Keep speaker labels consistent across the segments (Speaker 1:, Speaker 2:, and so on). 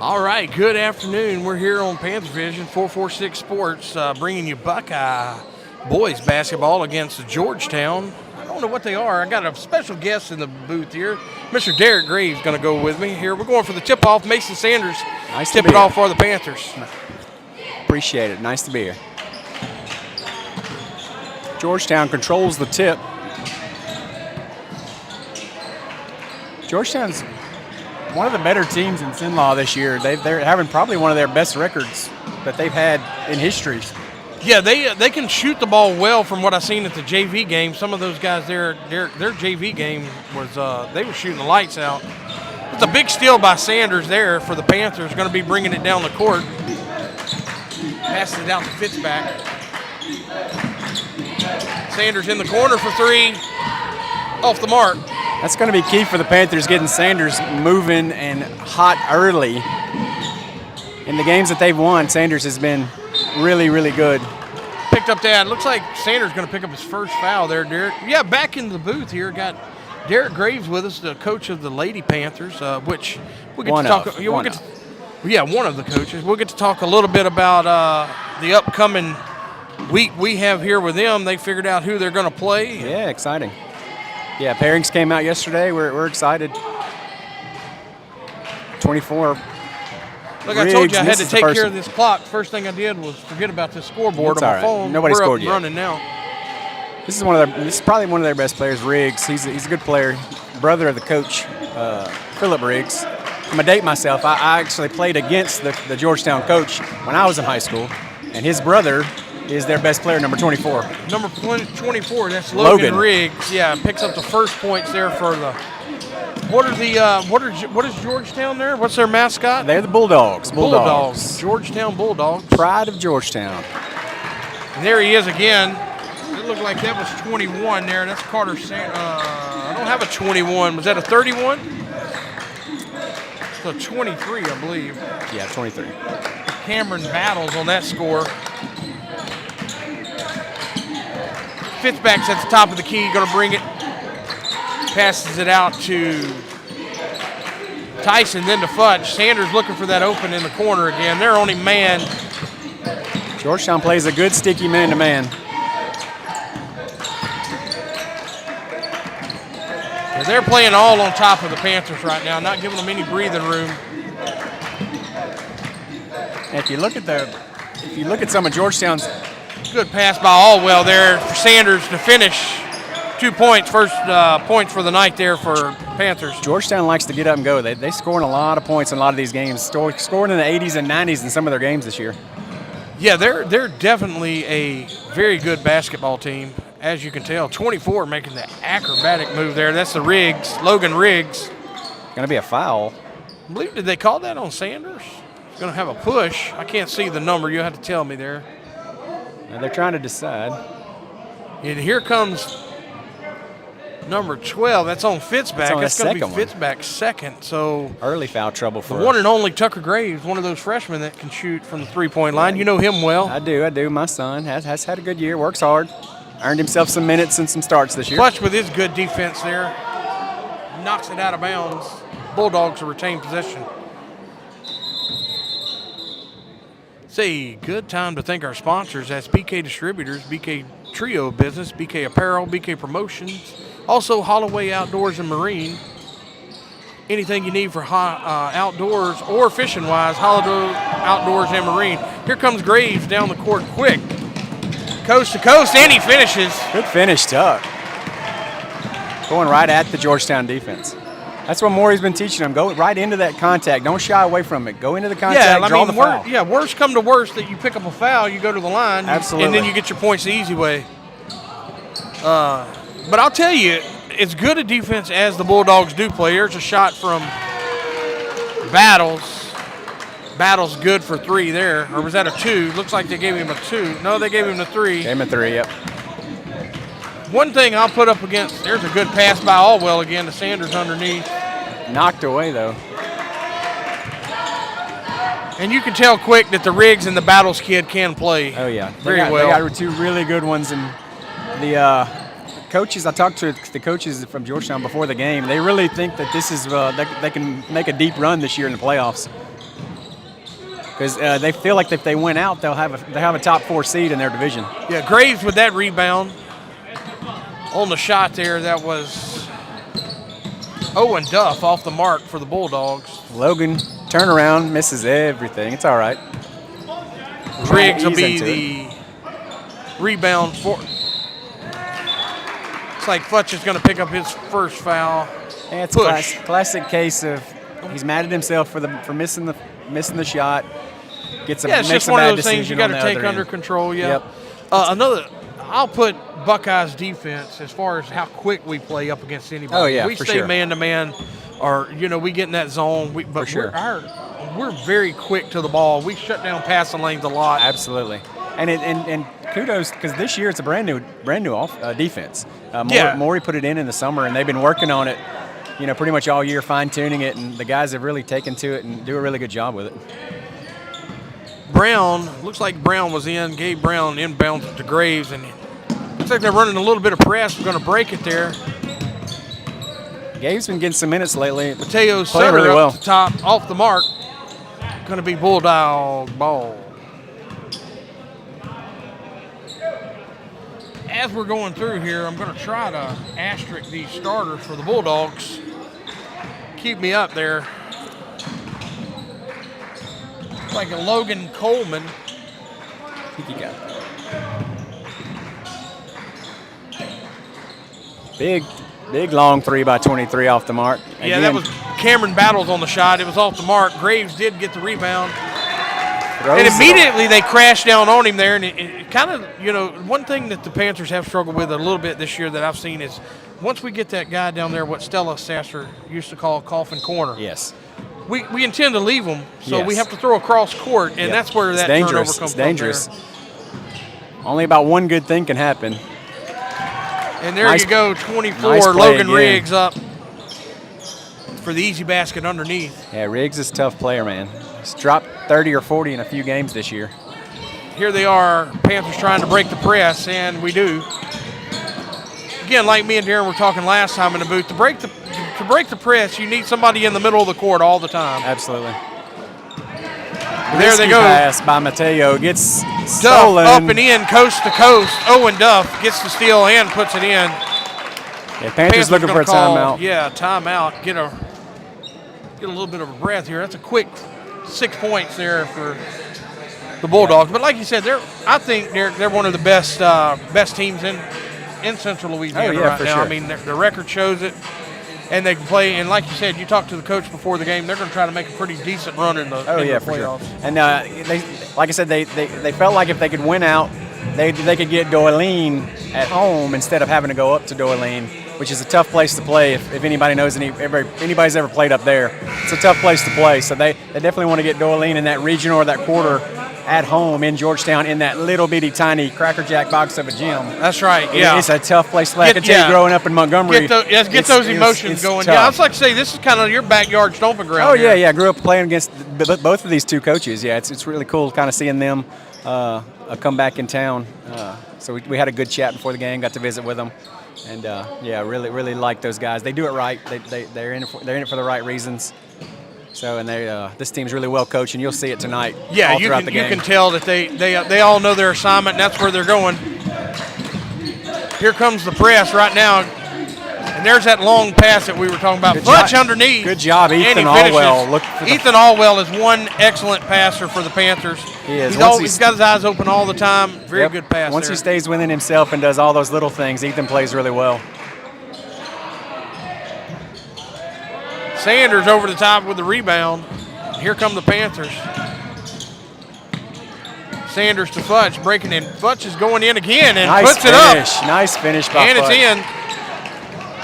Speaker 1: All right, good afternoon. We're here on Panther Vision, 446 Sports, bringing you Buckeye boys basketball against Georgetown. I don't know what they are. I got a special guest in the booth here. Mr. Derek Graves is going to go with me here. We're going for the tip-off. Mason Sanders tip it off for the Panthers.
Speaker 2: Appreciate it. Nice to be here. Georgetown controls the tip. Georgetown's one of the better teams in Zinlaw this year. They're having probably one of their best records that they've had in history.
Speaker 1: Yeah, they can shoot the ball well from what I've seen at the JV game. Some of those guys there, their JV game was they were shooting the lights out. It's a big steal by Sanders there for the Panthers. Going to be bringing it down the court. Passes it out to Fitzback. Sanders in the corner for three. Off the mark.
Speaker 2: That's going to be key for the Panthers, getting Sanders moving and hot early. In the games that they've won, Sanders has been really, really good.
Speaker 1: Picked up that. Looks like Sanders going to pick up his first foul there, Derek. Yeah, back in the booth here. Got Derek Graves with us, the coach of the Lady Panthers, which we get to talk. One of the coaches. We'll get to talk a little bit about the upcoming week we have here with them. They figured out who they're going to play.
Speaker 2: Yeah, exciting. Yeah, pairings came out yesterday. We're excited. 24.
Speaker 1: Look, I told you I had to take care of this clock. First thing I did was forget about this scoreboard on my phone.
Speaker 2: Nobody scored
Speaker 1: yet. We're up and running now.
Speaker 2: This is probably one of their best players, Riggs. He's a good player. Brother of the coach, Philip Riggs. I'm gonna date myself. I actually played against the Georgetown coach when I was in high school, and his brother is their best player, number 24.
Speaker 1: Number 24, that's Logan Riggs. Yeah, picks up the first points there for the. What is Georgetown there? What's their mascot?
Speaker 2: They're the Bulldogs.
Speaker 1: Georgetown Bulldogs.
Speaker 2: Pride of Georgetown.
Speaker 1: And there he is again. It looked like that was 21 there. That's Carter. I don't have a 21. Was that a 31? It's a 23, I believe.
Speaker 2: Yeah, 23.
Speaker 1: Cameron battles on that score. Fitzback's at the top of the key, going to bring it. Passes it out to Tyson, then to Futch. Sanders looking for that open in the corner again. Their only man.
Speaker 2: Georgetown plays a good sticky man-to-man.
Speaker 1: Yeah, they're playing all on top of the Panthers right now, not giving them any breathing room.
Speaker 2: If you look at some of Georgetown's.
Speaker 1: Good pass by Allwell there for Sanders to finish. 2 points, first points for the night there for Panthers.
Speaker 2: Georgetown likes to get up and go. They scoring a lot of points in a lot of these games. Scoring in the 80s and 90s in some of their games this year.
Speaker 1: Yeah, they're definitely a very good basketball team, as you can tell. 24 making the acrobatic move there. That's the Riggs, Logan Riggs.
Speaker 2: Going to be a foul.
Speaker 1: I believe, did they call that on Sanders? He's going to have a push. I can't see the number. You'll have to tell me there.
Speaker 2: Now they're trying to decide.
Speaker 1: And here comes number 12. That's on Fitzback. That's going to be Fitzback's second. So
Speaker 2: early foul trouble for
Speaker 1: the one and only Tucker Graves, one of those freshmen that can shoot from the three-point line. You know him well.
Speaker 2: I do. My son has had a good year. Works hard. Earned himself some minutes and some starts this year.
Speaker 1: Clutch with his good defense there. Knocks it out of bounds. Bulldogs will retain possession. It's a good time to thank our sponsors. That's BK Distributors, BK Trio Business, BK Apparel, BK Promotions, also Holloway Outdoors and Marine. Anything you need for outdoors or fishing-wise, Holloway Outdoors and Marine. Here comes Graves down the court quick. Coast to coast, and he finishes.
Speaker 2: Good finish, Tuck. Going right at the Georgetown defense. That's what Maury's been teaching them. Go right into that contact. Don't shy away from it. Go into the contact, draw the foul.
Speaker 1: Worst come to worst that you pick up a foul, you go to the line.
Speaker 2: Absolutely.
Speaker 1: And then you get your points the easy way. But I'll tell you, as good a defense as the Bulldogs do play, there's a shot from Battles. Battles good for three there. Or was that a two? Looks like they gave him a two. No, they gave him the three.
Speaker 2: Gave him a three, yep.
Speaker 1: One thing I'll put up against, there's a good pass by Allwell again to Sanders underneath.
Speaker 2: Knocked away, though.
Speaker 1: And you can tell quick that the Riggs and the Battles kid can play.
Speaker 2: Oh, yeah.
Speaker 1: Very well.
Speaker 2: They got two really good ones. And the coaches, I talked to the coaches from Georgetown before the game. They really think that this is they can make a deep run this year in the playoffs. because they feel like if they win out, they'll have a top 4 seed in their division.
Speaker 1: Yeah, Graves with that rebound on the shot there. That was Owen Duff off the mark for the Bulldogs.
Speaker 2: Logan turnaround, misses everything. It's all right.
Speaker 1: Riggs will be the rebound for. Looks like Futch is going to pick up his first foul.
Speaker 2: Yeah, it's a classic case of he's mad at himself for missing the shot. It's
Speaker 1: just one of those things you got to take under control. Yeah.
Speaker 2: Yep.
Speaker 1: I'll put Buckeyes defense as far as how quick we play up against anybody.
Speaker 2: Oh yeah,
Speaker 1: we
Speaker 2: for
Speaker 1: stay
Speaker 2: sure.
Speaker 1: man to man, or we get in that zone. But
Speaker 2: for sure.
Speaker 1: We're very quick to the ball. We shut down passing lanes a lot.
Speaker 2: Absolutely. And kudos, because this year it's a brand new defense. Maury put it in the summer, and they've been working on it, pretty much all year, fine-tuning it, and the guys have really taken to it and do a really good job with it.
Speaker 1: Brown, looks like Brown was in. Gabe Brown inbounds it to Graves, and looks like they're running a little bit of press. We're going to break it there.
Speaker 2: Gabe's been getting some minutes lately.
Speaker 1: Mateo
Speaker 2: playing
Speaker 1: Sutter
Speaker 2: really well.
Speaker 1: Up the top, off the mark. Going to be Bulldog ball. As we're going through here, I'm going to try to asterisk these starters for the Bulldogs. Keep me up there. Like a Logan Coleman.
Speaker 2: I think you got it. Big long 3 by 23 off the mark.
Speaker 1: Yeah,
Speaker 2: Again,
Speaker 1: that was Cameron Battles on the shot. It was off the mark. Graves did get the rebound. And immediately they crashed down on him there. And it kind of, one thing that the Panthers have struggled with a little bit this year that I've seen is once we get that guy down there, what Stella Sasser used to call a coffin corner.
Speaker 2: Yes.
Speaker 1: We intend to leave them, so we have to throw across court, and that's where that turnover comes from.
Speaker 2: It's dangerous. Only about one good thing can happen.
Speaker 1: And there you go, 24, Logan Riggs up for the easy basket underneath.
Speaker 2: Yeah, Riggs is a tough player, man. He's dropped 30 or 40 in a few games this year.
Speaker 1: Here they are, Panthers trying to break the press, and we do. Again, like me and Darren were talking last time in the booth, to break the press, you need somebody in the middle of the court all the time.
Speaker 2: Absolutely.
Speaker 1: There they go.
Speaker 2: Pass by Mateo gets
Speaker 1: Duff
Speaker 2: stolen.
Speaker 1: Up and in, coast to coast. Owen Duff gets the steal and puts it in.
Speaker 2: Yeah, Panthers looking for a timeout.
Speaker 1: Yeah, timeout. Get a little bit of a breath here. That's a quick 6 points there for the Bulldogs. But like you said, I think they're one of the best teams in Central Louisiana right now.
Speaker 2: Sure.
Speaker 1: I mean, their record shows it. And they can play, and like you said, you talked to the coach before the game. They're going to try to make a pretty decent run in the playoffs.
Speaker 2: Sure. And like I said, they felt like if they could win out, they could get Doylean at home instead of having to go up to Doylean, which is a tough place to play. If anybody knows anybody's ever played up there, it's a tough place to play. So they definitely want to get Doylean in that regional or that quarter at home in Georgetown in that little bitty tiny Cracker Jack box of a gym.
Speaker 1: That's right. Yeah,
Speaker 2: it's a tough place to play. I can tell you, growing up in Montgomery,
Speaker 1: get those emotions going.
Speaker 2: Tough.
Speaker 1: Yeah, I was like to say this is kind of your backyard stomping ground.
Speaker 2: Oh yeah, yeah. Grew up playing against both of these two coaches. Yeah, it's really cool kind of seeing them come back in town. So we had a good chat before the game. Got to visit with them, and really like those guys. They do it right. They're in it for the right reasons. So, and this team's really well coached, and you'll see it tonight.
Speaker 1: Yeah,
Speaker 2: you
Speaker 1: can tell that they all know their assignment, and that's where they're going. Here comes the press right now, and there's that long pass that we were talking about. Futch underneath.
Speaker 2: Good job, Ethan Allwell.
Speaker 1: Ethan Allwell is one excellent passer for the Panthers.
Speaker 2: He is.
Speaker 1: He's got his eyes open all the time. Very good pass.
Speaker 2: Once he stays within himself and does all those little things, Ethan plays really well.
Speaker 1: Sanders over the top with the rebound. Here come the Panthers. Sanders to Futch, breaking in. Futch is going in again and puts it up.
Speaker 2: Nice finish by Futch.
Speaker 1: And it's in.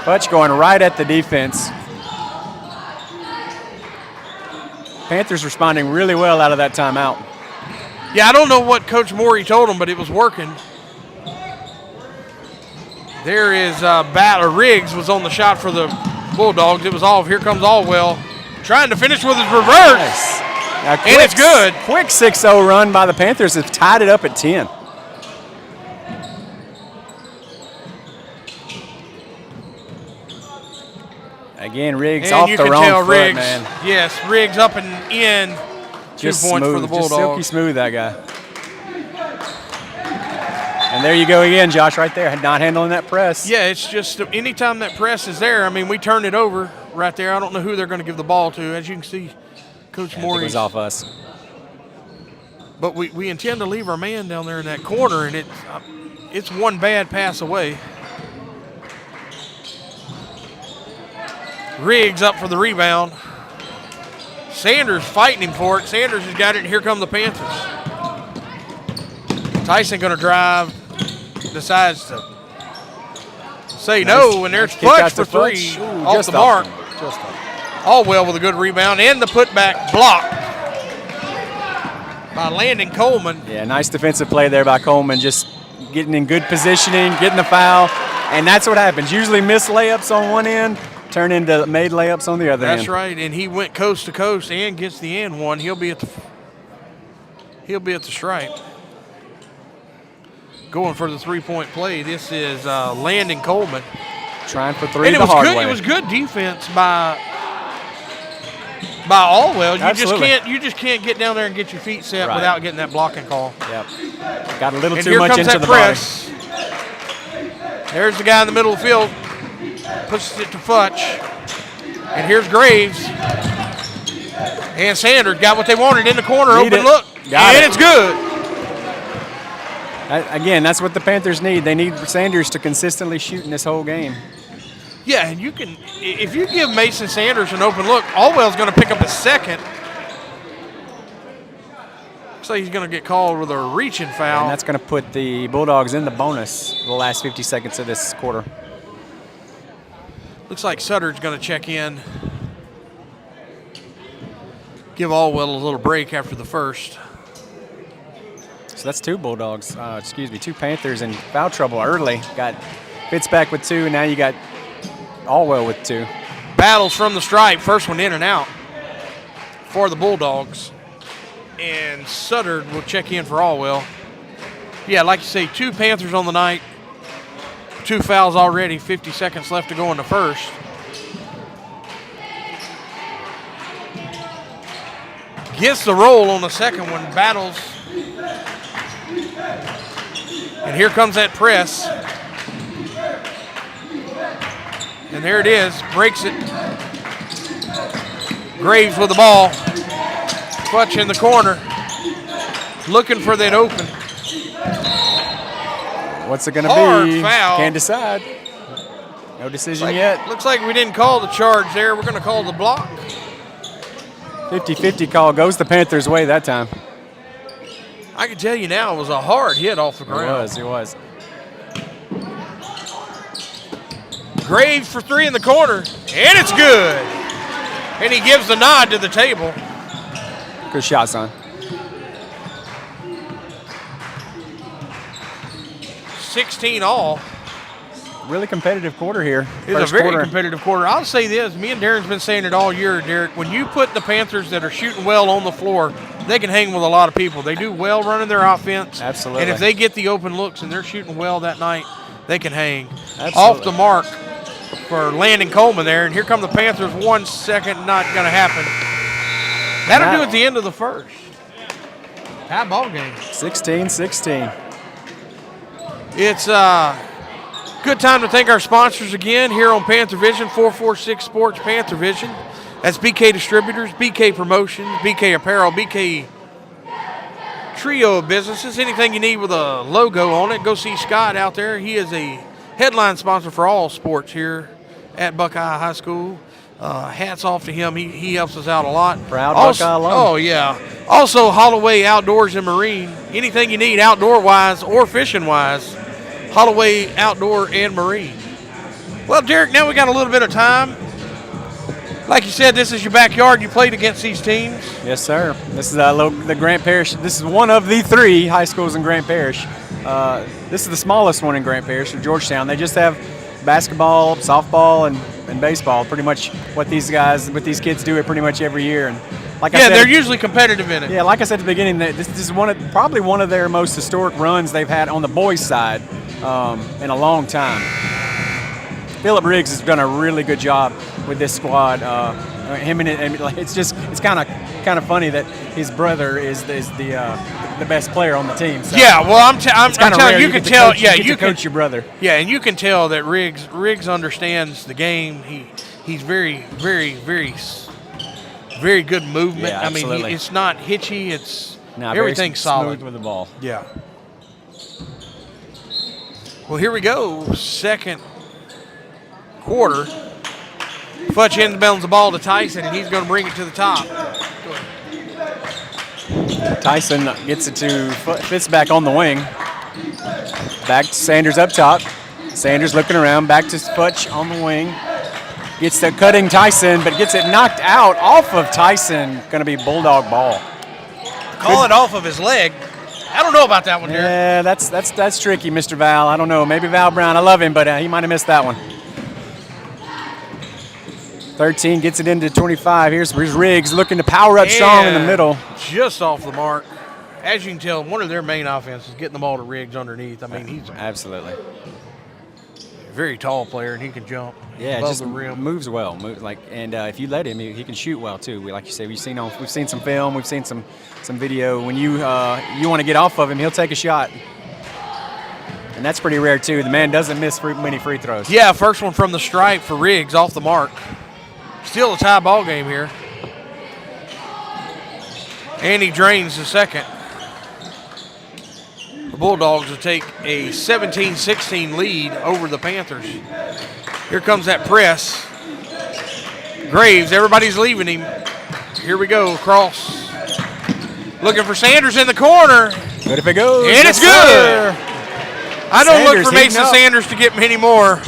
Speaker 2: Futch going right at the defense. Panthers responding really well out of that timeout.
Speaker 1: Yeah, I don't know what Coach Morey told him, but it was working. There is Riggs was on the shot for the Bulldogs. It was off. Here comes Allwell trying to finish with his reverse.
Speaker 2: Nice. Now,
Speaker 1: and it's good.
Speaker 2: Quick 6-0 run by the Panthers have tied it up at 10. Again, Riggs off the wrong foot, man.
Speaker 1: Yes, Riggs up and in. 2 points for the Bulldogs.
Speaker 2: Just silky smooth, that guy. And there you go again, Josh, right there, not handling that press.
Speaker 1: Yeah, it's just anytime that press is there, I mean, we turn it over right there. I don't know who they're going to give the ball to. As you can see, Coach Morey.
Speaker 2: It was off us.
Speaker 1: But we intend to leave our man down there in that corner, and it's one bad pass away. Riggs up for the rebound. Sanders fighting him for it. Sanders has got it, and here come the Panthers. Tyson going to drive, decides to say no, and there's Futch for three off the mark. Allwell with a good rebound, and the putback blocked by Landon Coleman.
Speaker 2: Yeah, nice defensive play there by Coleman, just getting in good positioning, getting the foul, and that's what happens. Usually missed layups on one end turn into made layups on the other end.
Speaker 1: That's right, and he went coast to coast and gets the and one. He'll be at the stripe. Going for the three-point play. This is Landon Coleman.
Speaker 2: Trying for three
Speaker 1: and
Speaker 2: the hard way.
Speaker 1: It was good defense by Allwell. You just can't get down there and get your feet set without getting that blocking call.
Speaker 2: Yep. Got a little too much into the
Speaker 1: press. There's the guy in the middle of the field. Pushes it to Futch. And here's Graves. And Sanders got what they wanted in the corner. Open look. And it's good.
Speaker 2: Again, that's what the Panthers need. They need Sanders to consistently shoot in this whole game.
Speaker 1: Yeah, and you can, if you give Mason Sanders an open look, Allwell's going to pick up a second. Looks like he's going to get called with a reaching foul.
Speaker 2: And that's going to put the Bulldogs in the bonus the last 50 seconds of this quarter.
Speaker 1: Looks like Sutter's going to check in. Give Allwell a little break after the first.
Speaker 2: So that's two Bulldogs, two Panthers in foul trouble early. Got Fitz back with two, and now you got Allwell with two.
Speaker 1: Battles from the stripe, first one in and out for the Bulldogs. And Sutter will check in for Allwell. Yeah, like you say, two Panthers on the night. Two fouls already, 50 seconds left to go in the first. Gets the roll on the second one, battles. And here comes that press. And there it is, breaks it. Graves with the ball. Futch in the corner, looking for that open.
Speaker 2: What's it going to be?
Speaker 1: Foul.
Speaker 2: Can't decide. No decision yet.
Speaker 1: Looks like we didn't call the charge there. We're going to call the block.
Speaker 2: 50-50 call goes the Panthers' way that time.
Speaker 1: I can tell you now, it was a hard hit off the ground.
Speaker 2: It was.
Speaker 1: Graves for three in the corner, and it's good. And he gives the nod to the table.
Speaker 2: Good shot, son.
Speaker 1: 16 all.
Speaker 2: Really competitive quarter here.
Speaker 1: It's a very competitive quarter. I'll say this, me and Darren's been saying it all year, Derek. When you put the Panthers that are shooting well on the floor, they can hang with a lot of people. They do well running their offense.
Speaker 2: Absolutely.
Speaker 1: And if they get the open looks and they're shooting well that night, they can hang.
Speaker 2: Absolutely.
Speaker 1: Off the mark for Landon Coleman there. And here come the Panthers, 1 second, not going to happen. That'll do at the end of the first. Tie ball game.
Speaker 2: 16-16.
Speaker 1: It's good time to thank our sponsors again here on Panther Vision, 446 Sports Panther Vision. That's BK Distributors, BK Promotions, BK Apparel, BK Trio of Businesses. Anything you need with a logo on it, go see Scott out there. He is a headline sponsor for all sports here at Buckeye High School. Hats off to him. He helps us out a lot.
Speaker 2: Proud Buckeye alum.
Speaker 1: Oh, yeah. Also, Holloway Outdoors and Marine. Anything you need outdoor-wise or fishing-wise, Holloway Outdoor and Marine. Well, Derek, now we got a little bit of time. Like you said, this is your backyard. You played against these teams.
Speaker 2: Yes, sir. This is the Grant Parish. This is one of the 3 high schools in Grant Parish. This is the smallest one in Grant Parish, in Georgetown. They just have basketball, softball, and baseball. Pretty much what these kids do it pretty much every year. And like I said,
Speaker 1: they're usually competitive in it.
Speaker 2: Yeah, like I said at the beginning, this is probably one of their most historic runs they've had on the boys' side in a long time. Philip Riggs has done a really good job with this squad. Him and like, it's kind of funny that his brother is the best player on the team. So
Speaker 1: yeah, well, I'm telling you, you can tell.
Speaker 2: Coach, you can coach your brother.
Speaker 1: Yeah, and you can tell that Riggs understands the game. He's very, very, very, very good movement.
Speaker 2: Yeah,
Speaker 1: I mean,
Speaker 2: absolutely.
Speaker 1: it's not hitchy. It's
Speaker 2: No,
Speaker 1: everything's
Speaker 2: very
Speaker 1: solid
Speaker 2: smooth with the ball.
Speaker 1: Yeah. Well, here we go. Second quarter. Futch inbounds the ball to Tyson, and he's going to bring it to the top.
Speaker 2: Tyson gets it to Fitz back on the wing. Back to Sanders up top. Sanders looking around. Back to Futch on the wing. Gets the cutting Tyson, but gets it knocked out off of Tyson. Going to be Bulldog ball.
Speaker 1: Call it off of his leg. I don't know about that one, Derek.
Speaker 2: Yeah, that's tricky, Mr. Val. I don't know. Maybe Val Brown. I love him, but he might have missed that one. 13 gets it into 25. Here's Riggs looking to power up strong in the middle.
Speaker 1: Just off the mark. As you can tell, one of their main offenses getting the ball to Riggs underneath. I mean, he's
Speaker 2: absolutely
Speaker 1: a very tall player, and he can jump.
Speaker 2: Yeah,
Speaker 1: above
Speaker 2: just
Speaker 1: the rim.
Speaker 2: moves well. And if you let him, he can shoot well too. Like you say, we've seen some film, we've seen some video. When you want to get off of him, he'll take a shot. And that's pretty rare too. The man doesn't miss many free throws.
Speaker 1: Yeah, first one from the stripe for Riggs, off the mark. Still a tie ball game here. And he drains the second. The Bulldogs will take a 17-16 lead over the Panthers. Here comes that press. Graves, everybody's leaving him. Here we go, across. Looking for Sanders in the corner.
Speaker 2: Good if it goes.
Speaker 1: And it's good. I don't look for Mason
Speaker 2: up.
Speaker 1: Sanders to get many more.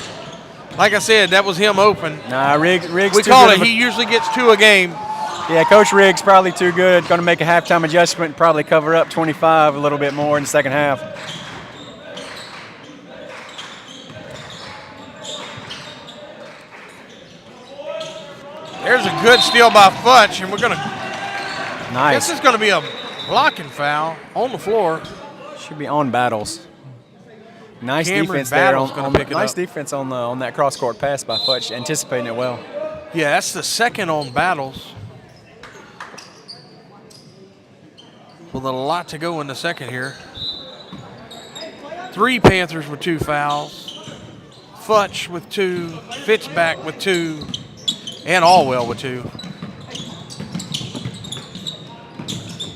Speaker 1: Like I said, that was him open.
Speaker 2: Nah, Riggs.
Speaker 1: We call it. He usually gets 2 a game.
Speaker 2: Yeah, Coach Riggs probably too good. Going to make a halftime adjustment and probably cover up 25 a little bit more in the second half.
Speaker 1: There's a good steal by Futch, and we're going to.
Speaker 2: Nice.
Speaker 1: This is going to be a blocking foul on the floor.
Speaker 2: Should be on Battles. Nice
Speaker 1: Cameron
Speaker 2: defense
Speaker 1: Battles
Speaker 2: there.
Speaker 1: gonna pick it
Speaker 2: Nice
Speaker 1: up.
Speaker 2: defense on that cross court pass by Futch, anticipating it well.
Speaker 1: Yeah, that's the second on Battles. With a lot to go in the second here. 3 Panthers with 2 fouls. Futch with 2. Fitzback with 2. And Allwell with 2.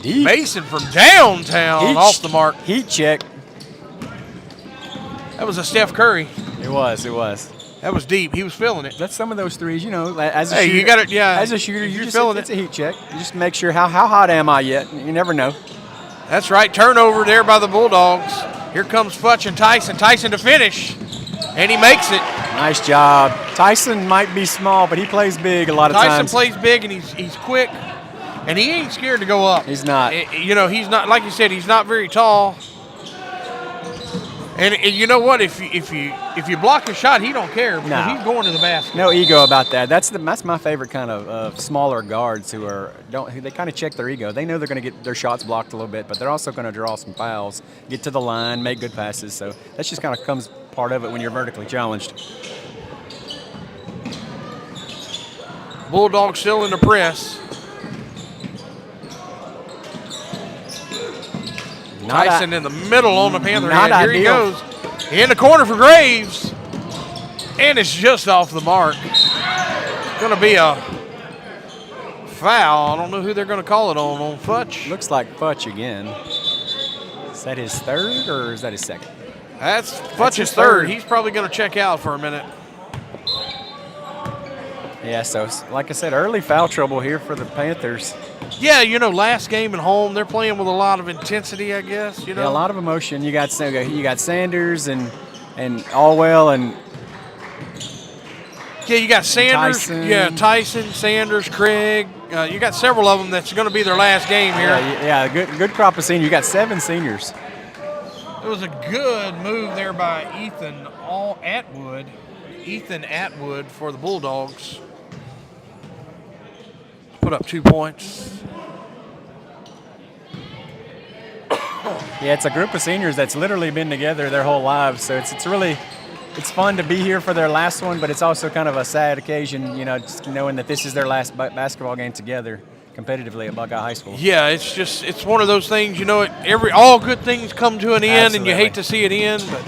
Speaker 2: Deep.
Speaker 1: Mason from downtown off the mark.
Speaker 2: Heat check.
Speaker 1: That was a Steph Curry.
Speaker 2: It was.
Speaker 1: That was deep. He was feeling it.
Speaker 2: That's some of those threes, as a
Speaker 1: Hey,
Speaker 2: shooter.
Speaker 1: you got it. Yeah.
Speaker 2: As a shooter,
Speaker 1: you're feeling
Speaker 2: it's a heat check. You just make sure how hot am I yet? You never know.
Speaker 1: That's right. Turnover there by the Bulldogs. Here comes Futch and Tyson. Tyson to finish. And he makes it.
Speaker 2: Nice job. Tyson might be small, but he plays big a lot of times.
Speaker 1: Tyson plays big, and he's quick. And he ain't scared to go up.
Speaker 2: He's not.
Speaker 1: He's not, like you said, he's not very tall. And you know what? If you block a shot, he don't care because he's going to the basket.
Speaker 2: No ego about that. That's my favorite kind of smaller guards who they kind of check their ego. They know they're going to get their shots blocked a little bit, but they're also going to draw some fouls, get to the line, make good passes. So that's just kind of comes part of it when you're vertically challenged.
Speaker 1: Bulldogs still in the press. Tyson in the middle on the Panther end. Here he goes. In the corner for Graves. And it's just off the mark. Going to be a foul. I don't know who they're going to call it on Futch.
Speaker 2: Looks like Futch again. Is that his third or is that his second?
Speaker 1: That's Futch's third. He's probably going to check out for a minute.
Speaker 2: Yeah, so like I said, early foul trouble here for the Panthers.
Speaker 1: Yeah, last game at home, they're playing with a lot of intensity, I guess.
Speaker 2: Yeah, a lot of emotion. You got Sanders and Allwell and
Speaker 1: yeah, you got Sanders.
Speaker 2: Tyson.
Speaker 1: Yeah, Tyson, Sanders, Craig. You got several of them that's going to be their last game here.
Speaker 2: Yeah, good crop of seniors. You got 7 seniors.
Speaker 1: It was a good move there by Ethan Atwood for the Bulldogs. Put up 2 points.
Speaker 2: Yeah, it's a group of seniors that's literally been together their whole lives, so it's really it's fun to be here for their last one, but it's also kind of a sad occasion, just knowing that this is their last basketball game together competitively at Buckeye High School.
Speaker 1: Yeah, it's one of those things, all good things come to an end, and you hate to see it end, but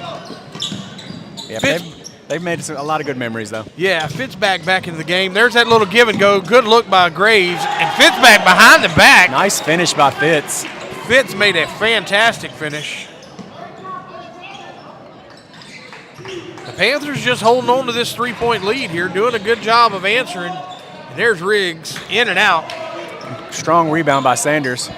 Speaker 2: yeah, they've made a lot of good memories, though.
Speaker 1: Yeah, Fitz back into the game. There's that little give and go. Good look by Graves, and Fitz back behind the back.
Speaker 2: Nice finish by Fitz.
Speaker 1: Fitz made a fantastic finish. The Panthers just holding on to this 3-point lead here, doing a good job of answering. And there's Riggs in and out.
Speaker 2: Strong rebound by Sanders.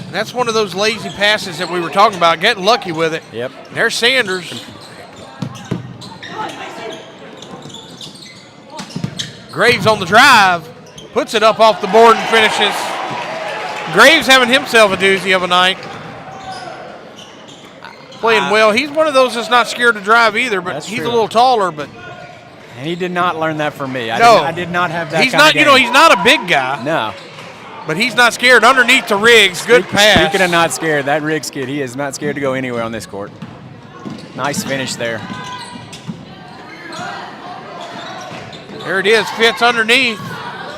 Speaker 1: And that's one of those lazy passes that we were talking about, getting lucky with it.
Speaker 2: Yep.
Speaker 1: And there's Sanders. Graves on the drive, puts it up off the board and finishes. Graves having himself a doozy of a night. Playing well. He's one of those that's not scared to drive either, but he's a little taller. But
Speaker 2: and he did not learn that from me.
Speaker 1: I
Speaker 2: did not have that.
Speaker 1: He's not. He's not a big guy.
Speaker 2: No.
Speaker 1: But he's not scared. Underneath to Riggs, good pass.
Speaker 2: Speaking of not scared, that Riggs kid, he is not scared to go anywhere on this court. Nice finish there.
Speaker 1: There it is. Fitz underneath.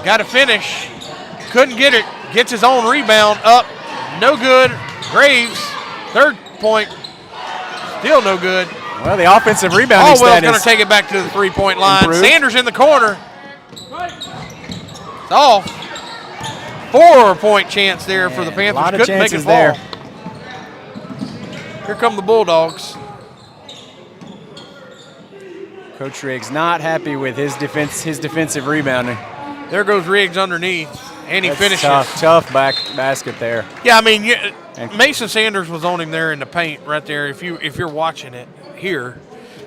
Speaker 1: Got to finish. Couldn't get it. Gets his own rebound up. No good. Graves, third point. Still no good.
Speaker 2: Well, the offensive rebounding
Speaker 1: Allwell's going to take it back to the three-point line.
Speaker 2: Improved.
Speaker 1: Sanders in the corner. It's off. 4-point chance there for the Panthers.
Speaker 2: A lot of
Speaker 1: Couldn't make it
Speaker 2: chances
Speaker 1: fall.
Speaker 2: there.
Speaker 1: Here come the Bulldogs.
Speaker 2: Coach Riggs not happy with his defensive rebounding.
Speaker 1: There goes Riggs underneath, and he finishes.
Speaker 2: Tough basket there.
Speaker 1: Yeah, I mean, Mason Sanders was on him there in the paint right there. If you're watching it here,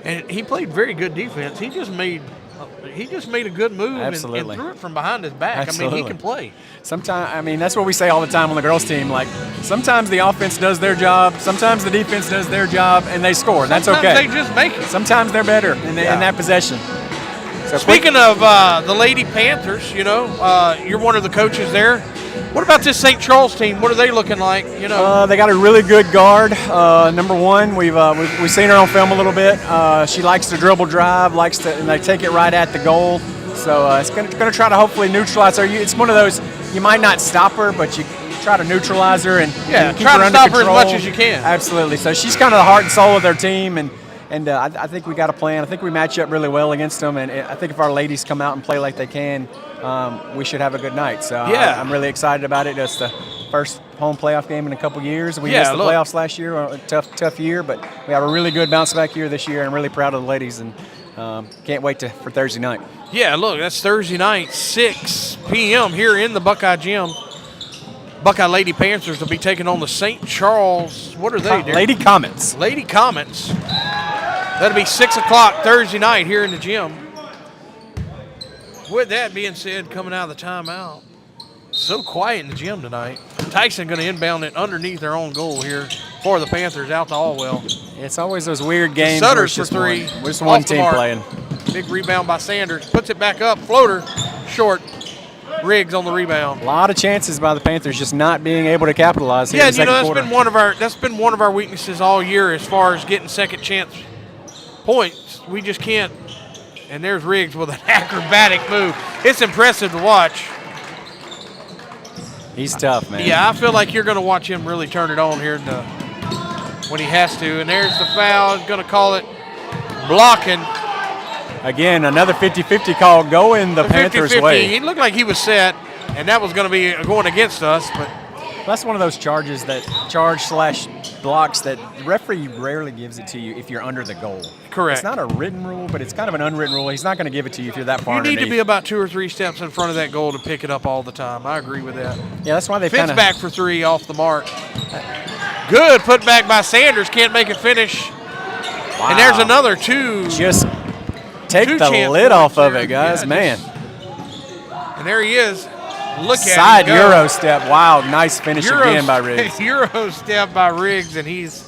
Speaker 1: and he played very good defense. He just made a good move and threw it from behind his back.
Speaker 2: Absolutely.
Speaker 1: I mean, he can play.
Speaker 2: Sometimes, that's what we say all the time on the girls' team. Like, sometimes the offense does their job, sometimes the defense does their job, and they score. That's okay.
Speaker 1: Sometimes they just make it.
Speaker 2: Sometimes they're better in that possession. So
Speaker 1: speaking of the Lady Panthers, you're one of the coaches there. What about this St. Charles team? What are they looking like? They
Speaker 2: got a really good guard. Number one, we've seen her on film a little bit. She likes to dribble drive, and they take it right at the goal. So it's going to try to hopefully neutralize her. It's one of those, you might not stop her, but you try to neutralize her and keep
Speaker 1: try
Speaker 2: her
Speaker 1: to
Speaker 2: under
Speaker 1: stop
Speaker 2: control.
Speaker 1: her as much as you can.
Speaker 2: Absolutely. So she's kind of the heart and soul of their team, and I think we got a plan. I think we match up really well against them, and I think if our ladies come out and play like they can, we should have a good night. So I'm really excited about it. It's the first home playoff game in a couple years. We missed the playoffs last year, a tough year, but we have a really good bounce back year this year. I'm really proud of the ladies, and can't wait for Thursday night.
Speaker 1: Yeah, look, that's Thursday night, 6 p.m. here in the Buckeye Gym. Buckeye Lady Panthers will be taking on the St. Charles. What are they, Derek?
Speaker 2: Lady Comets.
Speaker 1: Lady Comets. That'll be 6 o'clock Thursday night here in the gym. With that being said, coming out of the timeout, so quiet in the gym tonight. Tyson going to inbound it underneath their own goal here for the Panthers out to Allwell.
Speaker 2: It's always those weird games.
Speaker 1: Sutters for three.
Speaker 2: Just one team playing.
Speaker 1: Big rebound by Sanders. Puts it back up. Floater. Short. Riggs on the rebound.
Speaker 2: A lot of chances by the Panthers just not being able to capitalize here in the second quarter.
Speaker 1: That's been one of our weaknesses all year as far as getting second chance points. We just can't. And there's Riggs with an acrobatic move. It's impressive to watch.
Speaker 2: He's tough, man.
Speaker 1: Yeah, I feel like you're going to watch him really turn it on here when he has to. And there's the foul. He's going to call it blocking.
Speaker 2: Again, another 50-50 call going the Panthers'
Speaker 1: 50-50.
Speaker 2: way.
Speaker 1: He looked like he was set, and that was going to be going against us. But
Speaker 2: that's one of those charge/blocks that the referee rarely gives it to you if you're under the goal.
Speaker 1: Correct.
Speaker 2: It's not a written rule, but it's kind of an unwritten rule. He's not going to give it to you if you're that far
Speaker 1: You
Speaker 2: underneath.
Speaker 1: need to be about 2 or 3 steps in front of that goal to pick it up all the time. I agree with that.
Speaker 2: Yeah, that's why they
Speaker 1: Fitz back for 3 off the mark. Good put back by Sanders. Can't make it finish. Wow. And there's another 2.
Speaker 2: Just take the lid off of it, guys. Man.
Speaker 1: And there he is. Look at him.
Speaker 2: Side Euro step. Wow, nice finish again by Riggs.
Speaker 1: Euro step by Riggs, and he's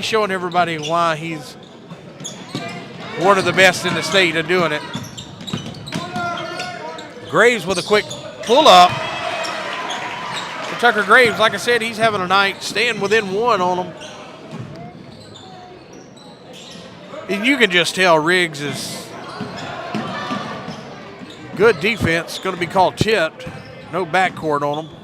Speaker 1: showing everybody why he's one of the best in the state at doing it. Graves with a quick pull-up. For Tucker Graves, like I said, he's having a night, staying within 1 on him. And you can just tell Riggs is good defense. Going to be called chipped. No backcourt on him.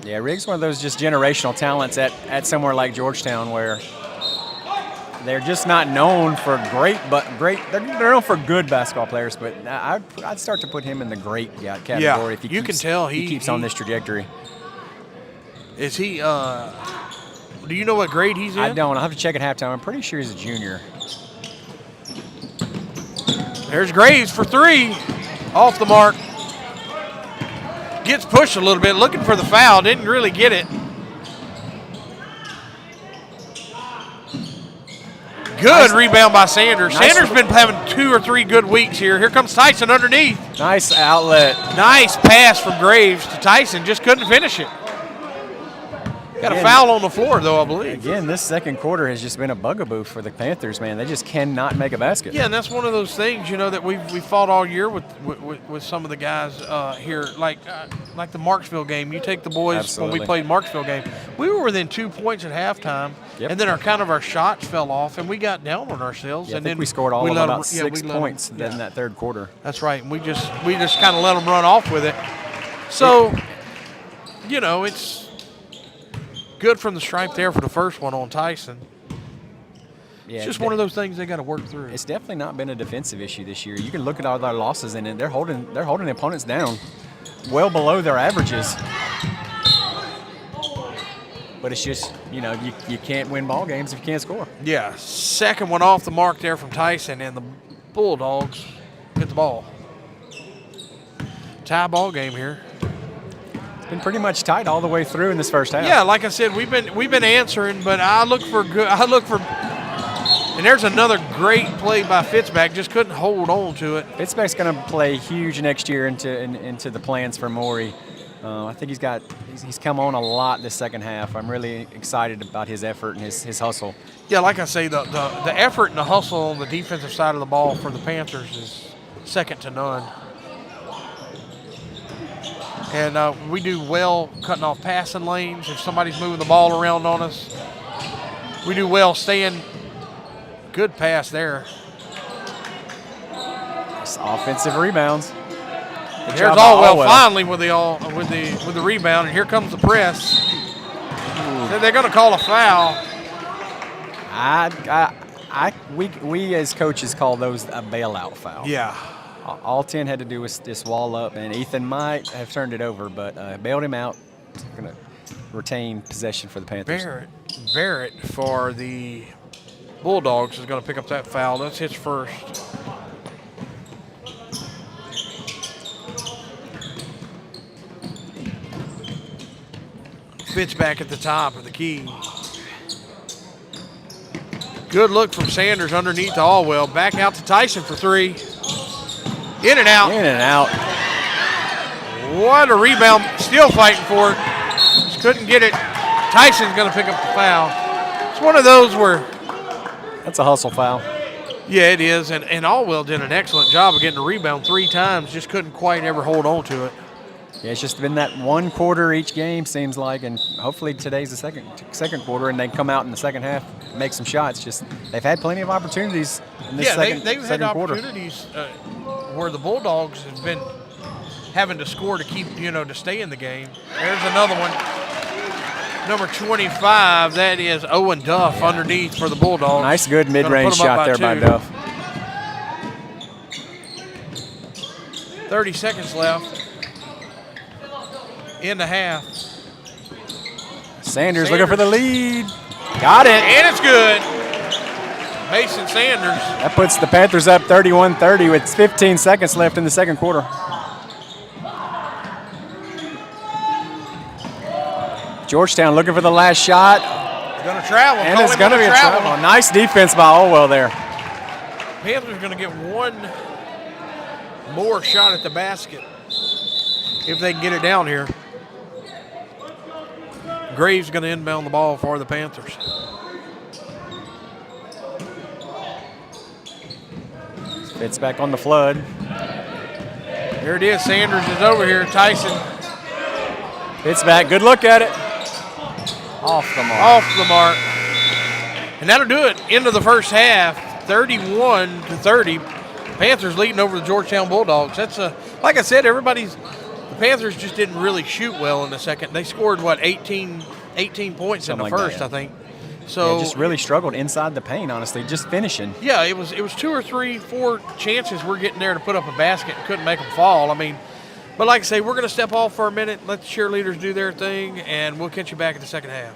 Speaker 2: Yeah, Riggs one of those just generational talents at somewhere like Georgetown where they're just not known for they're known for good basketball players, but I'd start to put him in the great category if
Speaker 1: you can tell
Speaker 2: he keeps on this trajectory.
Speaker 1: Is he do you know what grade he's in?
Speaker 2: I don't. I'll have to check at halftime. I'm pretty sure he's a junior.
Speaker 1: There's Graves for three. Off the mark. Gets pushed a little bit, looking for the foul. Didn't really get it. Good rebound by Sanders. Sanders been having 2 or 3 good weeks here. Here comes Tyson underneath.
Speaker 2: Nice outlet.
Speaker 1: Nice pass from Graves to Tyson. Just couldn't finish it. Got a foul on the floor, though, I believe.
Speaker 2: Again, this second quarter has just been a bugaboo for the Panthers, man. They just cannot make a basket.
Speaker 1: Yeah, and that's one of those things, that we fought all year with some of the guys here, like the Marksville game. You take the boys when we played Marksville game. We were within 2 points at halftime, and then our shots fell off, and we got down on ourselves.
Speaker 2: Yeah,
Speaker 1: and
Speaker 2: then we scored about 6 points in that third quarter.
Speaker 1: That's right, and we just kind of let them run off with it. So, it's good from the stripe there for the first one on Tyson. Yeah, it's just one of those things they got to work through.
Speaker 2: It's definitely not been a defensive issue this year. You can look at all their losses, and they're holding opponents down well below their averages. But it's just, you can't win ball games if you can't score.
Speaker 1: Yeah, second one off the mark there from Tyson, and the Bulldogs get the ball. Tie ball game here.
Speaker 2: Been pretty much tight all the way through in this first half.
Speaker 1: Yeah, like I said, we've been answering, but and there's another great play by Fitzpatrick. Just couldn't hold on to it.
Speaker 2: Fitzpatrick's going to play huge next year into the plans for Morey. I think he's come on a lot this second half. I'm really excited about his effort and his hustle.
Speaker 1: Yeah, like I say, the effort and the hustle on the defensive side of the ball for the Panthers is second to none. And we do well cutting off passing lanes. If somebody's moving the ball around on us, we do well staying. Good pass there.
Speaker 2: It's offensive rebounds.
Speaker 1: There's Allwell finally with the rebound, and here comes the press. They're going to call a foul.
Speaker 2: We as coaches call those a bailout foul.
Speaker 1: Yeah.
Speaker 2: All 10 had to do was just wall up, and Ethan might have turned it over, but bailed him out. Going to retain possession for the Panthers.
Speaker 1: Barrett for the Bulldogs is going to pick up that foul. That's his first. Fitz back at the top of the key. Good look from Sanders underneath to Allwell. Back out to Tyson for three. In and out.
Speaker 2: In and out.
Speaker 1: What a rebound. Still fighting for it. Just couldn't get it. Tyson's going to pick up the foul. It's one of those where.
Speaker 2: That's a hustle foul.
Speaker 1: Yeah, it is. And Allwell did an excellent job of getting a rebound 3 times. Just couldn't quite ever hold on to it.
Speaker 2: Yeah, it's just been that one quarter each game, seems like, and hopefully today's the second quarter, and they come out in the second half, make some shots. Just they've had plenty of opportunities in this second quarter.
Speaker 1: They've had opportunities where the Bulldogs have been having to score to keep, to stay in the game. There's another one. Number 25, that is Owen Duff underneath for the Bulldogs.
Speaker 2: Nice, good mid-range shot there by Duff.
Speaker 1: 30 seconds left. In the half.
Speaker 2: Sanders looking for the lead. Got it.
Speaker 1: And it's good. Mason Sanders.
Speaker 2: That puts the Panthers up 31-30 with 15 seconds left in the second quarter. Georgetown looking for the last shot.
Speaker 1: Going to travel.
Speaker 2: And it's going to be a travel. Nice defense by Allwell there.
Speaker 1: Panthers going to get one more shot at the basket if they can get it down here. Graves going to inbound the ball for the Panthers.
Speaker 2: It's back on the flood.
Speaker 1: Here it is. Sanders is over here. Tyson.
Speaker 2: It's back. Good look at it. Off the mark.
Speaker 1: Off the mark. And that'll do it. Into the first half, 31-30. Panthers leading over the Georgetown Bulldogs. That's like I said, the Panthers just didn't really shoot well in the second. They scored 18 points in the first, I think. So
Speaker 2: just really struggled inside the paint, honestly, just finishing.
Speaker 1: Yeah, it was 2 or 3, 4 chances we're getting there to put up a basket and couldn't make them fall. I mean, but like I say, we're going to step off for a minute, let the cheerleaders do their thing, and we'll catch you back in the second half.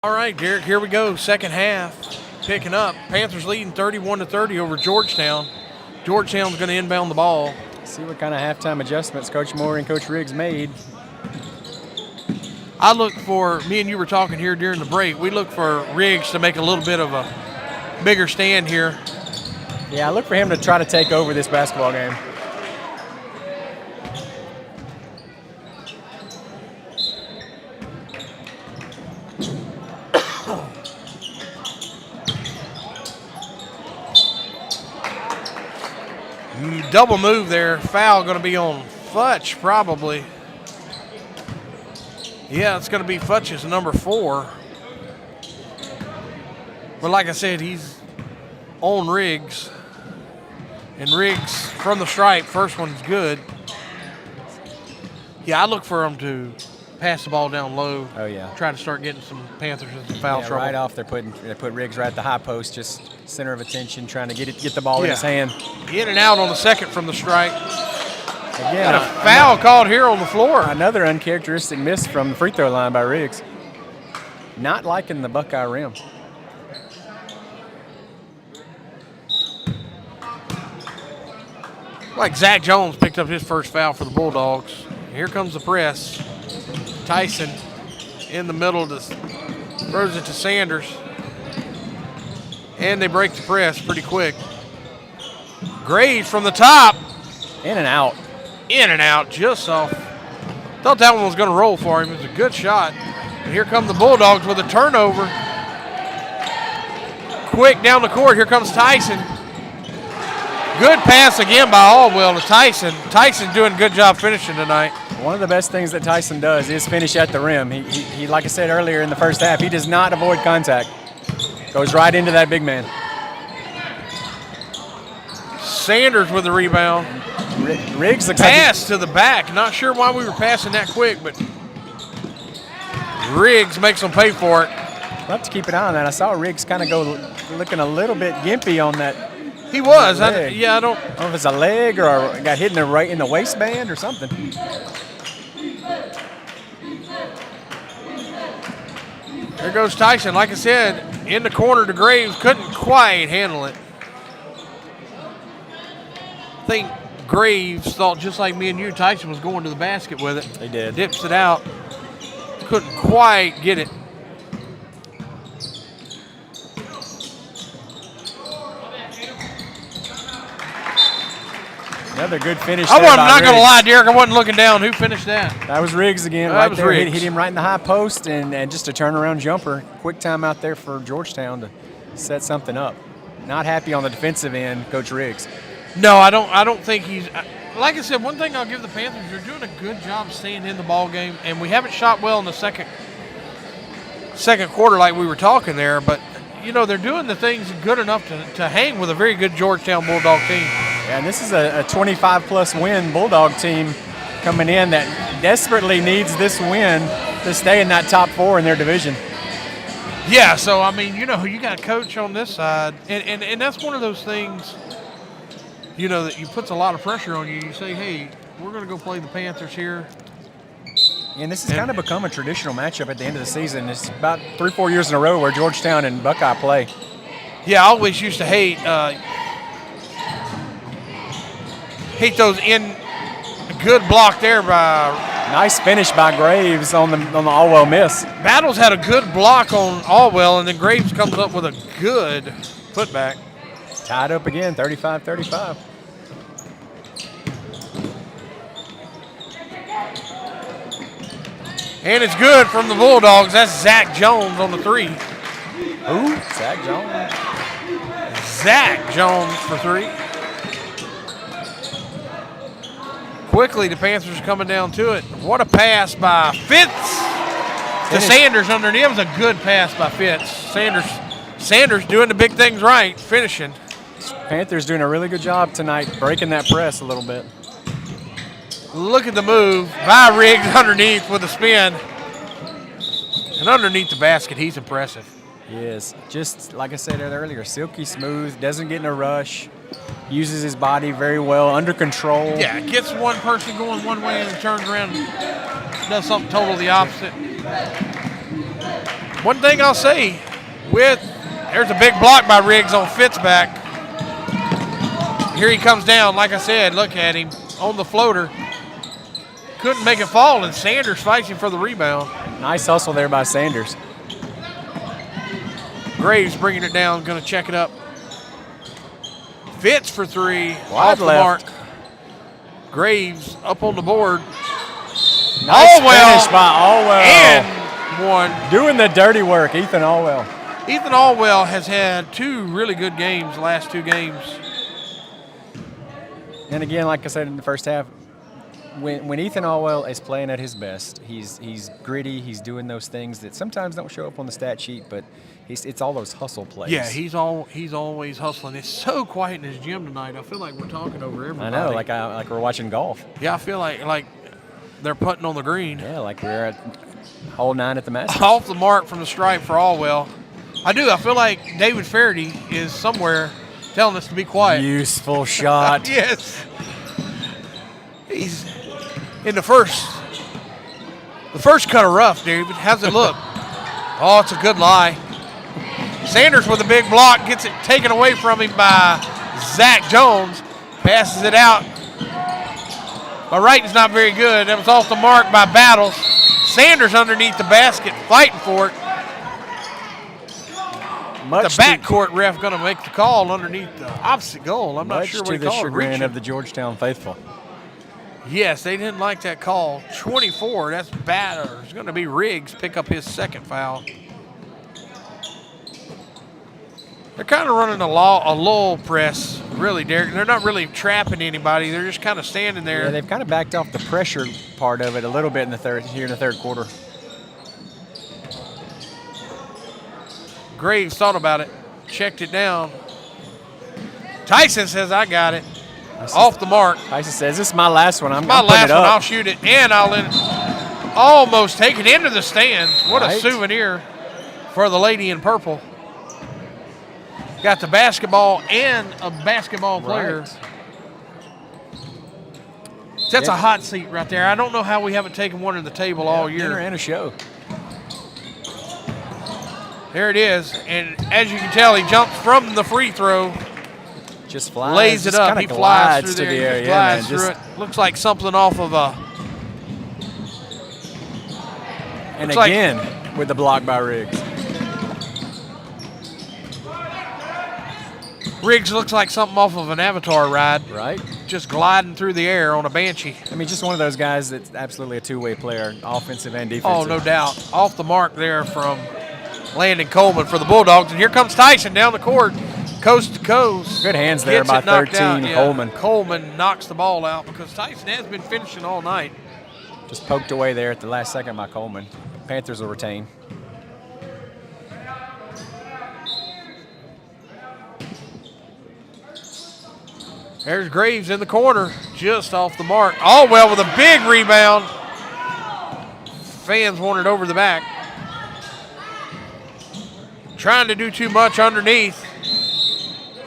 Speaker 1: All right, Derek, here we go. Second half, picking up. Panthers leading 31-30 over Georgetown. Georgetown's going to inbound the ball.
Speaker 2: See what kind of halftime adjustments Coach Moore and Coach Riggs made.
Speaker 1: I look for, me and you were talking here during the break, we look for Riggs to make a little bit of a bigger stand here.
Speaker 2: Yeah, I look for him to try to take over this basketball game.
Speaker 1: Double move there. Foul going to be on Futch, probably. Yeah, it's going to be Futch's number 4. But like I said, he's on Riggs. And Riggs from the stripe, first one's good. Yeah, I look for him to pass the ball down low.
Speaker 2: Oh, yeah.
Speaker 1: Try to start getting some Panthers in some foul trouble.
Speaker 2: Right off, they put Riggs right at the high post, just center of attention, trying to get the ball in his hand.
Speaker 1: In and out on the second from the stripe.
Speaker 2: Again,
Speaker 1: got a foul called here on the floor.
Speaker 2: Another uncharacteristic miss from the free throw line by Riggs. Not liking the Buckeye rim.
Speaker 1: Like Zach Jones picked up his first foul for the Bulldogs. Here comes the press. Tyson in the middle, throws it to Sanders. And they break the press pretty quick. Graves from the top.
Speaker 2: In and out.
Speaker 1: In and out, just off. Thought that one was going to roll for him. It was a good shot. And here come the Bulldogs with a turnover. Quick down the court. Here comes Tyson. Good pass again by Aldwell to Tyson. Tyson's doing a good job finishing tonight.
Speaker 2: One of the best things that Tyson does is finish at the rim. He like I said earlier in the first half, he does not avoid contact. Goes right into that big man.
Speaker 1: Sanders with the rebound.
Speaker 2: Riggs looks
Speaker 1: pass to the back. Not sure why we were passing that quick, but Riggs makes them pay for it.
Speaker 2: We'll have to keep an eye on that. I saw Riggs kind of go looking a little bit gimpy on that.
Speaker 1: He was. I don't
Speaker 2: know if it's a leg or got hit in the waistband or something.
Speaker 1: There goes Tyson. Like I said, in the corner to Graves. Couldn't quite handle it. I think Graves thought just like me and you, Tyson was going to the basket with it.
Speaker 2: He did.
Speaker 1: Dips it out. Couldn't quite get it.
Speaker 2: Another good finish.
Speaker 1: I'm not going to lie, Derek. I wasn't looking down. Who finished that?
Speaker 2: That was Riggs again.
Speaker 1: That was Riggs.
Speaker 2: Hit him right in the high post and just a turnaround jumper. Quick time out there for Georgetown to set something up. Not happy on the defensive end, Coach Riggs.
Speaker 1: No, I don't think he's. Like I said, one thing I'll give the Panthers, they're doing a good job staying in the ball game, and we haven't shot well in the second quarter like we were talking there, but you know they're doing the things good enough to hang with a very good Georgetown Bulldog team.
Speaker 2: Yeah, and this is a 25-plus win Bulldog team coming in that desperately needs this win to stay in that top 4 in their division.
Speaker 1: Yeah, so I mean, you know, you got a coach on this side, and that's one of those things. You know, that you puts a lot of pressure on you. You say, hey, we're going to go play the Panthers here.
Speaker 2: And this has kind of become a traditional matchup at the end of the season. It's about 3-4 years in a row where Georgetown and Buckeye play.
Speaker 1: Yeah, I always used to hate those in. Good block there by.
Speaker 2: Nice finish by Graves on the Aldwell miss.
Speaker 1: Battles had a good block on Aldwell, and then Graves comes up with a good putback.
Speaker 2: Tied up again, 35-35.
Speaker 1: And it's good from the Bulldogs. That's Zach Jones on the 3.
Speaker 2: Who? Zach Jones.
Speaker 1: Zach Jones for 3. Quickly, the Panthers are coming down to it. What a pass by Fitz to Sanders underneath. It was a good pass by Fitz. Sanders doing the big things right, finishing.
Speaker 2: Panthers doing a really good job tonight, breaking that press a little bit.
Speaker 1: Look at the move by Riggs underneath with a spin. And underneath the basket, he's impressive.
Speaker 2: He is. Just like I said earlier, silky smooth, doesn't get in a rush, uses his body very well, under control.
Speaker 1: Yeah, gets one person going one way and turns around and does something totally opposite. One thing I'll say, there's a big block by Riggs on Fitzback. Here he comes down. Like I said, look at him on the floater. Couldn't make it fall, and Sanders fights him for the rebound.
Speaker 2: Nice hustle there by Sanders.
Speaker 1: Graves bringing it down, going to check it up. Fitz for three,
Speaker 2: Wide
Speaker 1: off the
Speaker 2: left.
Speaker 1: mark. Graves up on the board.
Speaker 2: Nice
Speaker 1: Allwell,
Speaker 2: finish by Allwell.
Speaker 1: and one.
Speaker 2: Doing the dirty work, Ethan Allwell.
Speaker 1: Ethan Allwell has had 2 really good games, the last 2 games.
Speaker 2: And again, like I said in the first half, when Ethan Allwell is playing at his best, he's gritty. He's doing those things that sometimes don't show up on the stat sheet, but it's all those hustle plays.
Speaker 1: Yeah, he's always hustling. It's so quiet in his gym tonight. I feel like we're talking over everybody.
Speaker 2: I know, like we're watching golf.
Speaker 1: Yeah, I feel like they're putting on the green.
Speaker 2: Yeah, like we're at hole 9 at the Masters.
Speaker 1: Off the mark from the stripe for Allwell. I feel like David Faraday is somewhere telling us to be quiet.
Speaker 2: Useful shot.
Speaker 1: Yes. He's in the first cut of rough, David. How's it look? Oh, it's a good lie. Sanders with a big block, gets it taken away from him by Zach Jones. Passes it out. My writing's not very good. That was off the mark by Battles. Sanders underneath the basket, fighting for it. The backcourt ref going to make the call underneath the opposite goal. I'm not sure what he called.
Speaker 2: Much to the chagrin of the Georgetown faithful.
Speaker 1: Yes, they didn't like that call. 24, that's bad. It's going to be Riggs pick up his second foul. They're kind of running a lull press, really, Derek. They're not really trapping anybody. They're just kind of standing there.
Speaker 2: Yeah, they've kind of backed off the pressure part of it a little bit in the third quarter.
Speaker 1: Graves thought about it, checked it down. Tyson says, I got it. Off the mark.
Speaker 2: Tyson says, this is my last one. I'm
Speaker 1: my
Speaker 2: putting
Speaker 1: last
Speaker 2: it up.
Speaker 1: one. I'll shoot it, and I'll let it almost take it into the stands. What a souvenir for the lady in purple. Got the basketball and a basketball player.
Speaker 2: Right.
Speaker 1: That's a hot seat right there. I don't know how we haven't taken one to the table all year.
Speaker 2: Dinner and a show.
Speaker 1: There it is, and as you can tell, he jumps from the free throw.
Speaker 2: Just flies.
Speaker 1: Lays it up. He flies through there.
Speaker 2: The air.
Speaker 1: He flies through it. Looks like something off of a.
Speaker 2: And again, with the block by Riggs.
Speaker 1: Riggs looks like something off of an Avatar ride.
Speaker 2: Right.
Speaker 1: Just gliding through the air on a Banshee.
Speaker 2: I mean, just one of those guys that's absolutely a two-way player, offensive and defensive.
Speaker 1: Oh, no doubt. Off the mark there from Landon Coleman for the Bulldogs. And here comes Tyson down the court, coast to coast.
Speaker 2: Good hands there by 13, Coleman.
Speaker 1: Coleman knocks the ball out because Tyson has been finishing all night.
Speaker 2: Just poked away there at the last second by Coleman. Panthers will retain.
Speaker 1: There's Graves in the corner, just off the mark. Allwell with a big rebound. Fans want it over the back. Trying to do too much underneath.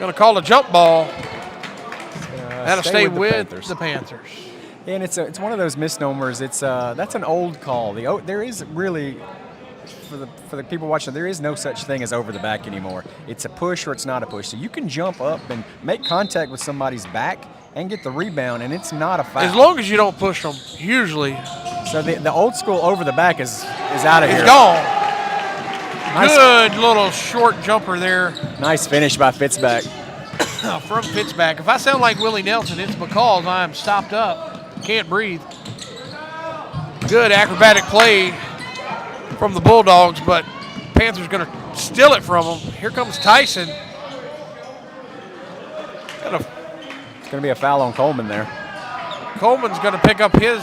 Speaker 1: Going to call a jump ball. That'll stay with the Panthers.
Speaker 2: And it's one of those misnomers. That's an old call. There is really, for the people watching, there is no such thing as over the back anymore. It's a push or it's not a push. So you can jump up and make contact with somebody's back and get the rebound, and it's not a foul.
Speaker 1: As long as you don't push them, usually.
Speaker 2: So the old school over the back is out of here.
Speaker 1: It's gone. Nice. Good little short jumper there.
Speaker 2: Nice finish by Fitzback.
Speaker 1: From Fitzback. If I sound like Willie Nelson, it's because I'm stopped up. Can't breathe. Good acrobatic play from the Bulldogs, but Panthers going to steal it from them. Here comes Tyson.
Speaker 2: It's going to be a foul on Coleman there.
Speaker 1: Coleman's going to pick up his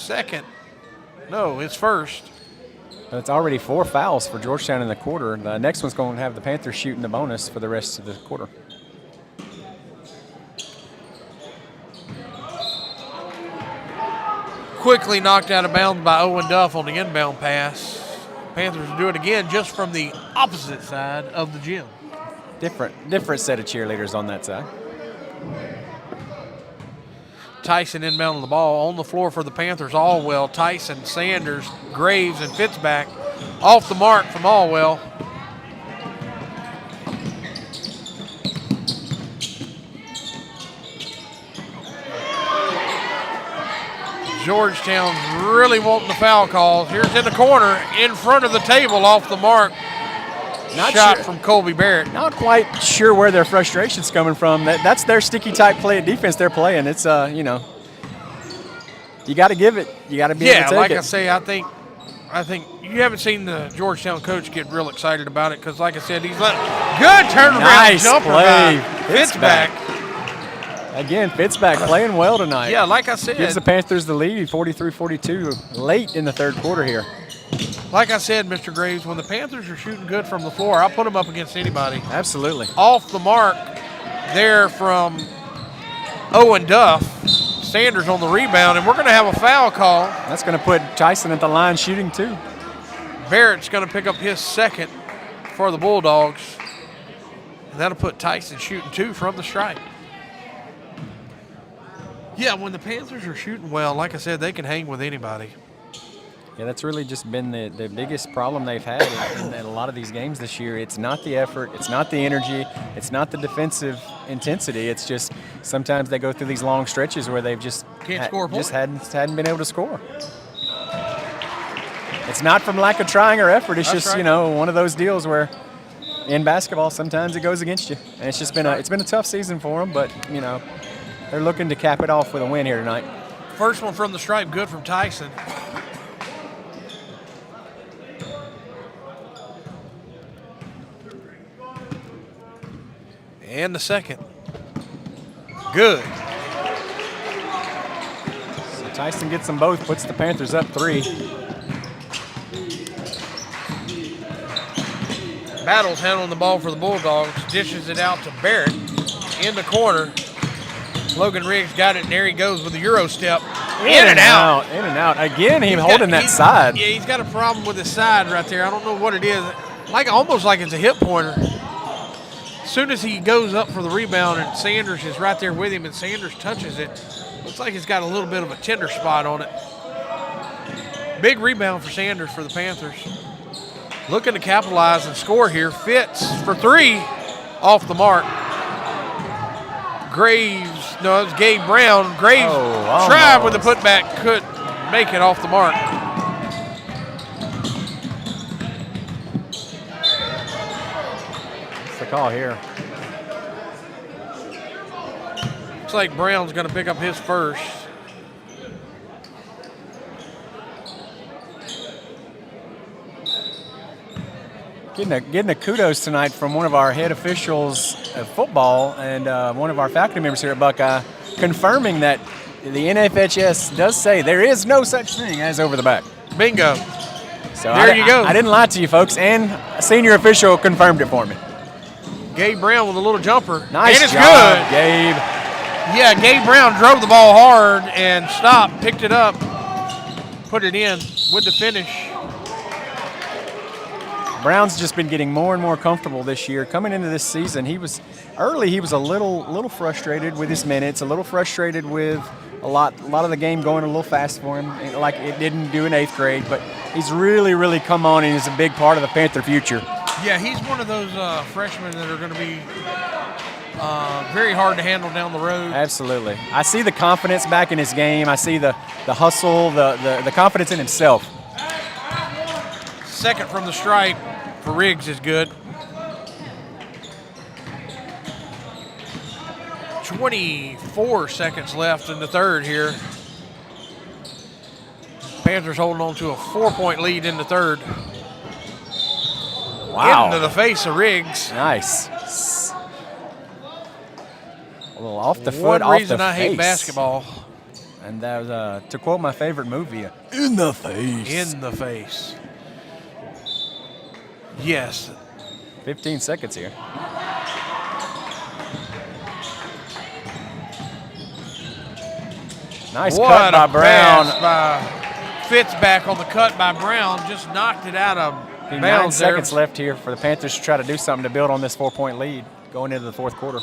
Speaker 1: his first.
Speaker 2: It's already 4 fouls for Georgetown in the quarter. The next one's going to have the Panthers shooting the bonus for the rest of the quarter.
Speaker 1: Quickly knocked out of bounds by Owen Duff on the inbound pass. Panthers do it again just from the opposite side of the gym.
Speaker 2: Different set of cheerleaders on that side.
Speaker 1: Tyson inbounding the ball on the floor for the Panthers. Allwell, Tyson, Sanders, Graves, and Fitzback. Off the mark from Allwell. Georgetown's really wanting the foul call. Here's in the corner, in front of the table, off the mark. Shot from Colby Barrett.
Speaker 2: Not quite sure where their frustration's coming from. That's their sticky type play defense they're playing. It's you know, you got to give it. You got to be able to take
Speaker 1: like
Speaker 2: it.
Speaker 1: I say, I think you haven't seen the Georgetown coach get real excited about it because, like I said, he's let good turnaround
Speaker 2: nice
Speaker 1: jumper
Speaker 2: play.
Speaker 1: by Fitzback.
Speaker 2: Again, Fitzback playing well tonight.
Speaker 1: Yeah, like I said.
Speaker 2: Gives the Panthers the lead, 43-42, late in the third quarter here.
Speaker 1: Like I said, Mr. Graves, when the Panthers are shooting good from the floor, I'll put them up against anybody.
Speaker 2: Absolutely.
Speaker 1: Off the mark there from Owen Duff. Sanders on the rebound, and we're going to have a foul call.
Speaker 2: That's going to put Tyson at the line shooting too.
Speaker 1: Barrett's going to pick up his second for the Bulldogs. And that'll put Tyson shooting 2 from the stripe. Yeah, when the Panthers are shooting well, like I said, they can hang with anybody.
Speaker 2: Yeah, that's really just been the biggest problem they've had in a lot of these games this year. It's not the effort, it's not the energy, it's not the defensive intensity. It's just sometimes they go through these long stretches where they've just
Speaker 1: can't score a point.
Speaker 2: Just hadn't been able to score. It's not from lack of trying or effort. It's
Speaker 1: That's
Speaker 2: just
Speaker 1: right.
Speaker 2: You know, one of those deals where in basketball sometimes it goes against you, and it's just been it's been a tough season for them. But you know, they're looking to cap it off with a win here tonight.
Speaker 1: First one from the stripe, good from Tyson. And the second. Good.
Speaker 2: So Tyson gets them both, puts the Panthers up 3.
Speaker 1: Battles handling the ball for the Bulldogs. Dishes it out to Barrett in the corner. Logan Riggs got it, and there he goes with the Euro step. In and out.
Speaker 2: In and out. Again, him holding that side.
Speaker 1: Yeah, he's got a problem with his side right there. I don't know what it is. Almost like it's a hip pointer. As soon as he goes up for the rebound and Sanders is right there with him and Sanders touches it, looks like it's got a little bit of a tender spot on it. Big rebound for Sanders for the Panthers. Looking to capitalize and score here. Fitz for 3 off the mark. Graves, no, it was Gabe Brown. Graves tried with the putback, couldn't make it off the mark.
Speaker 2: What's the call here?
Speaker 1: Looks like Brown's going to pick up his first.
Speaker 2: Getting a kudos tonight from one of our head officials of football and one of our faculty members here at Buckeye, confirming that the NFHS does say there is no such thing as over the back.
Speaker 1: Bingo.
Speaker 2: So
Speaker 1: there you go.
Speaker 2: I didn't lie to you, folks, and a senior official confirmed it for me.
Speaker 1: Gabe Brown with a little jumper.
Speaker 2: Nice
Speaker 1: and it's
Speaker 2: job,
Speaker 1: good.
Speaker 2: Gabe.
Speaker 1: Yeah, Gabe Brown drove the ball hard and stopped, picked it up, put it in with the finish.
Speaker 2: Brown's just been getting more and more comfortable this year. Coming into this season, he was a little frustrated with his minutes, a little frustrated with a lot of the game going a little fast for him, like it didn't do in 8th grade. But he's really come on and is a big part of the Panther future.
Speaker 1: Yeah, he's one of those freshmen that are going to be very hard to handle down the road.
Speaker 2: Absolutely. I see the confidence back in his game. I see the hustle, the confidence in himself.
Speaker 1: Second from the stripe for Riggs is good. 24 seconds left in the third here. Panthers holding on to a 4-point lead in the third.
Speaker 2: Wow.
Speaker 1: Into the face of Riggs.
Speaker 2: Nice. A little off the foot,
Speaker 1: One
Speaker 2: off the
Speaker 1: reason I hate
Speaker 2: face.
Speaker 1: basketball.
Speaker 2: And that was, to quote my favorite movie, in the face.
Speaker 1: In the face. Yes.
Speaker 2: 15 seconds here. Nice
Speaker 1: What
Speaker 2: cut by
Speaker 1: a
Speaker 2: Brown.
Speaker 1: pass by Fitz back on the cut by Brown. Just knocked it out of
Speaker 2: 9
Speaker 1: bounds there.
Speaker 2: seconds left here for the Panthers to try to do something to build on this 4-point lead going into the fourth quarter.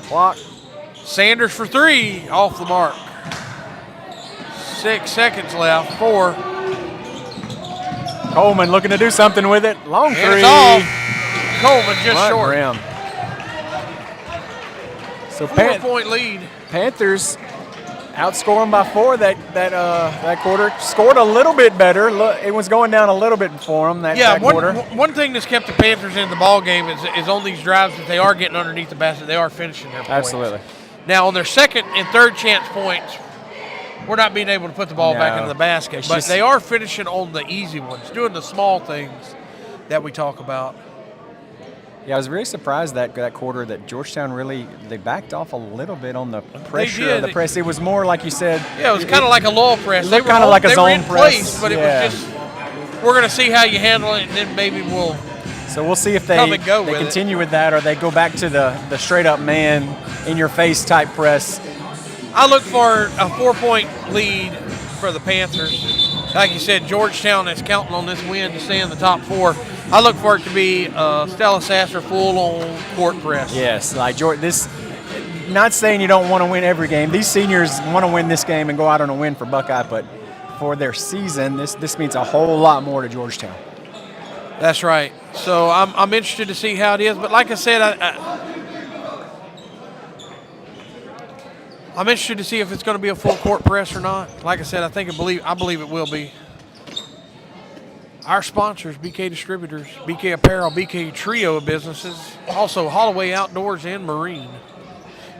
Speaker 2: Clock.
Speaker 1: Sanders for 3, off the mark. 6 seconds left. 4.
Speaker 2: Coleman looking to do something with it. Long
Speaker 1: And
Speaker 2: three.
Speaker 1: it's off. Coleman just
Speaker 2: Front
Speaker 1: short.
Speaker 2: rim. So
Speaker 1: 4-point lead.
Speaker 2: Panthers outscore them by 4 that quarter. Scored a little bit better. It was going down a little bit for them that quarter.
Speaker 1: One thing that's kept the Panthers in the ball game is on these drives that they are getting underneath the basket, they are finishing their points.
Speaker 2: Absolutely.
Speaker 1: Now, on their second and third chance points, we're not being able to put the ball back into the basket, but they are finishing on the easy ones, doing the small things that we talk about.
Speaker 2: Yeah, I was really surprised that quarter that Georgetown they backed off a little bit on the pressure of the press. It was more like you said.
Speaker 1: Yeah, it was kind of like a lull press.
Speaker 2: They were kind of like a zone press,
Speaker 1: but it was just, we're going to see how you handle it, and then maybe we'll.
Speaker 2: So we'll see if they continue with that, or they go back to the straight up man in your face type press.
Speaker 1: I look for a 4-point lead for the Panthers. Like you said, Georgetown is counting on this win to stay in the top 4. I look for it to be Stella Sasser full-on court press.
Speaker 2: Yes, like this. Not saying you don't want to win every game. These seniors want to win this game and go out on a win for Buckeye, but for their season, this means a whole lot more to Georgetown.
Speaker 1: That's right. So I'm interested to see how it is. But like I said, I'm interested to see if it's going to be a full court press or not. Like I said, I believe it will be. Our sponsors, BK Distributors, BK Apparel, BK Trio of businesses, also Holloway Outdoors and Marine.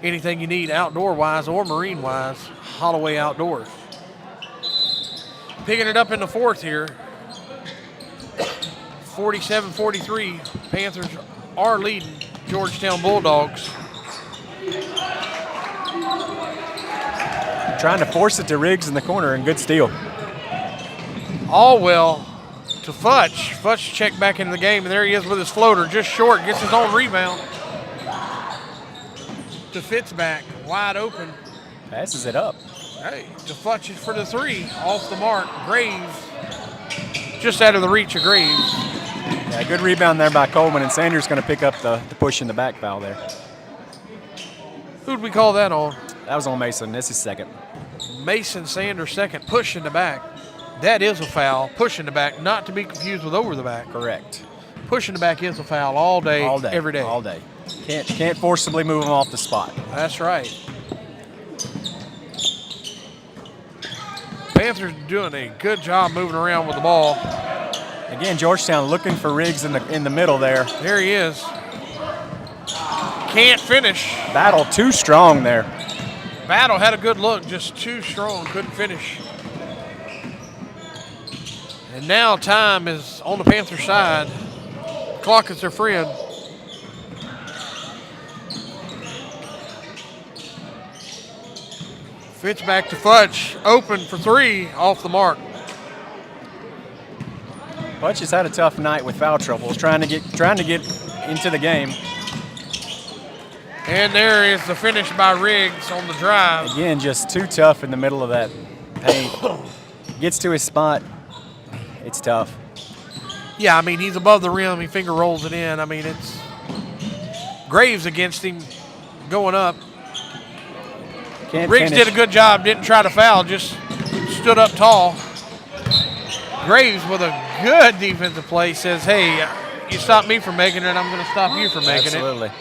Speaker 1: Anything you need outdoor-wise or marine-wise, Holloway Outdoors. Picking it up in the 4th here. 47-43, Panthers are leading Georgetown Bulldogs.
Speaker 2: Trying to force it to Riggs in the corner, and good steal.
Speaker 1: Allwell to Futch. Futch checked back into the game, and there he is with his floater, just short, gets his own rebound. To Fitzback, wide open.
Speaker 2: Passes it up.
Speaker 1: Hey, to Futch for the 3, off the mark. Graves, just out of the reach of Graves.
Speaker 2: Yeah, good rebound there by Coleman, and Sanders going to pick up the push in the back foul there.
Speaker 1: Who'd we call that on?
Speaker 2: That was on Mason. This is second.
Speaker 1: Mason Sanders second, push in the back. That is a foul, push in the back, not to be confused with over the back.
Speaker 2: Correct.
Speaker 1: Push in the back is a foul all day, every day.
Speaker 2: All day. Can't forcibly move them off the spot.
Speaker 1: That's right. Panthers doing a good job moving around with the ball.
Speaker 2: Again, Georgetown looking for Riggs in the middle there.
Speaker 1: There he is. Can't finish.
Speaker 2: Battle too strong there.
Speaker 1: Battle had a good look, just too strong, couldn't finish. And now time is on the Panther side. Clock is their friend. Fitch back to Futch, open for 3, off the mark.
Speaker 2: Futch has had a tough night with foul troubles, trying to get into the game.
Speaker 1: And there is the finish by Riggs on the drive.
Speaker 2: Again, just too tough in the middle of that paint. Gets to his spot. It's tough.
Speaker 1: Yeah, I mean, he's above the rim. He finger rolls it in. I mean, it's Graves against him going up. Riggs did a good job. Didn't try to foul. Just stood up tall. Graves with a good defensive play says, hey, you stop me from making it, I'm going to stop you from making it.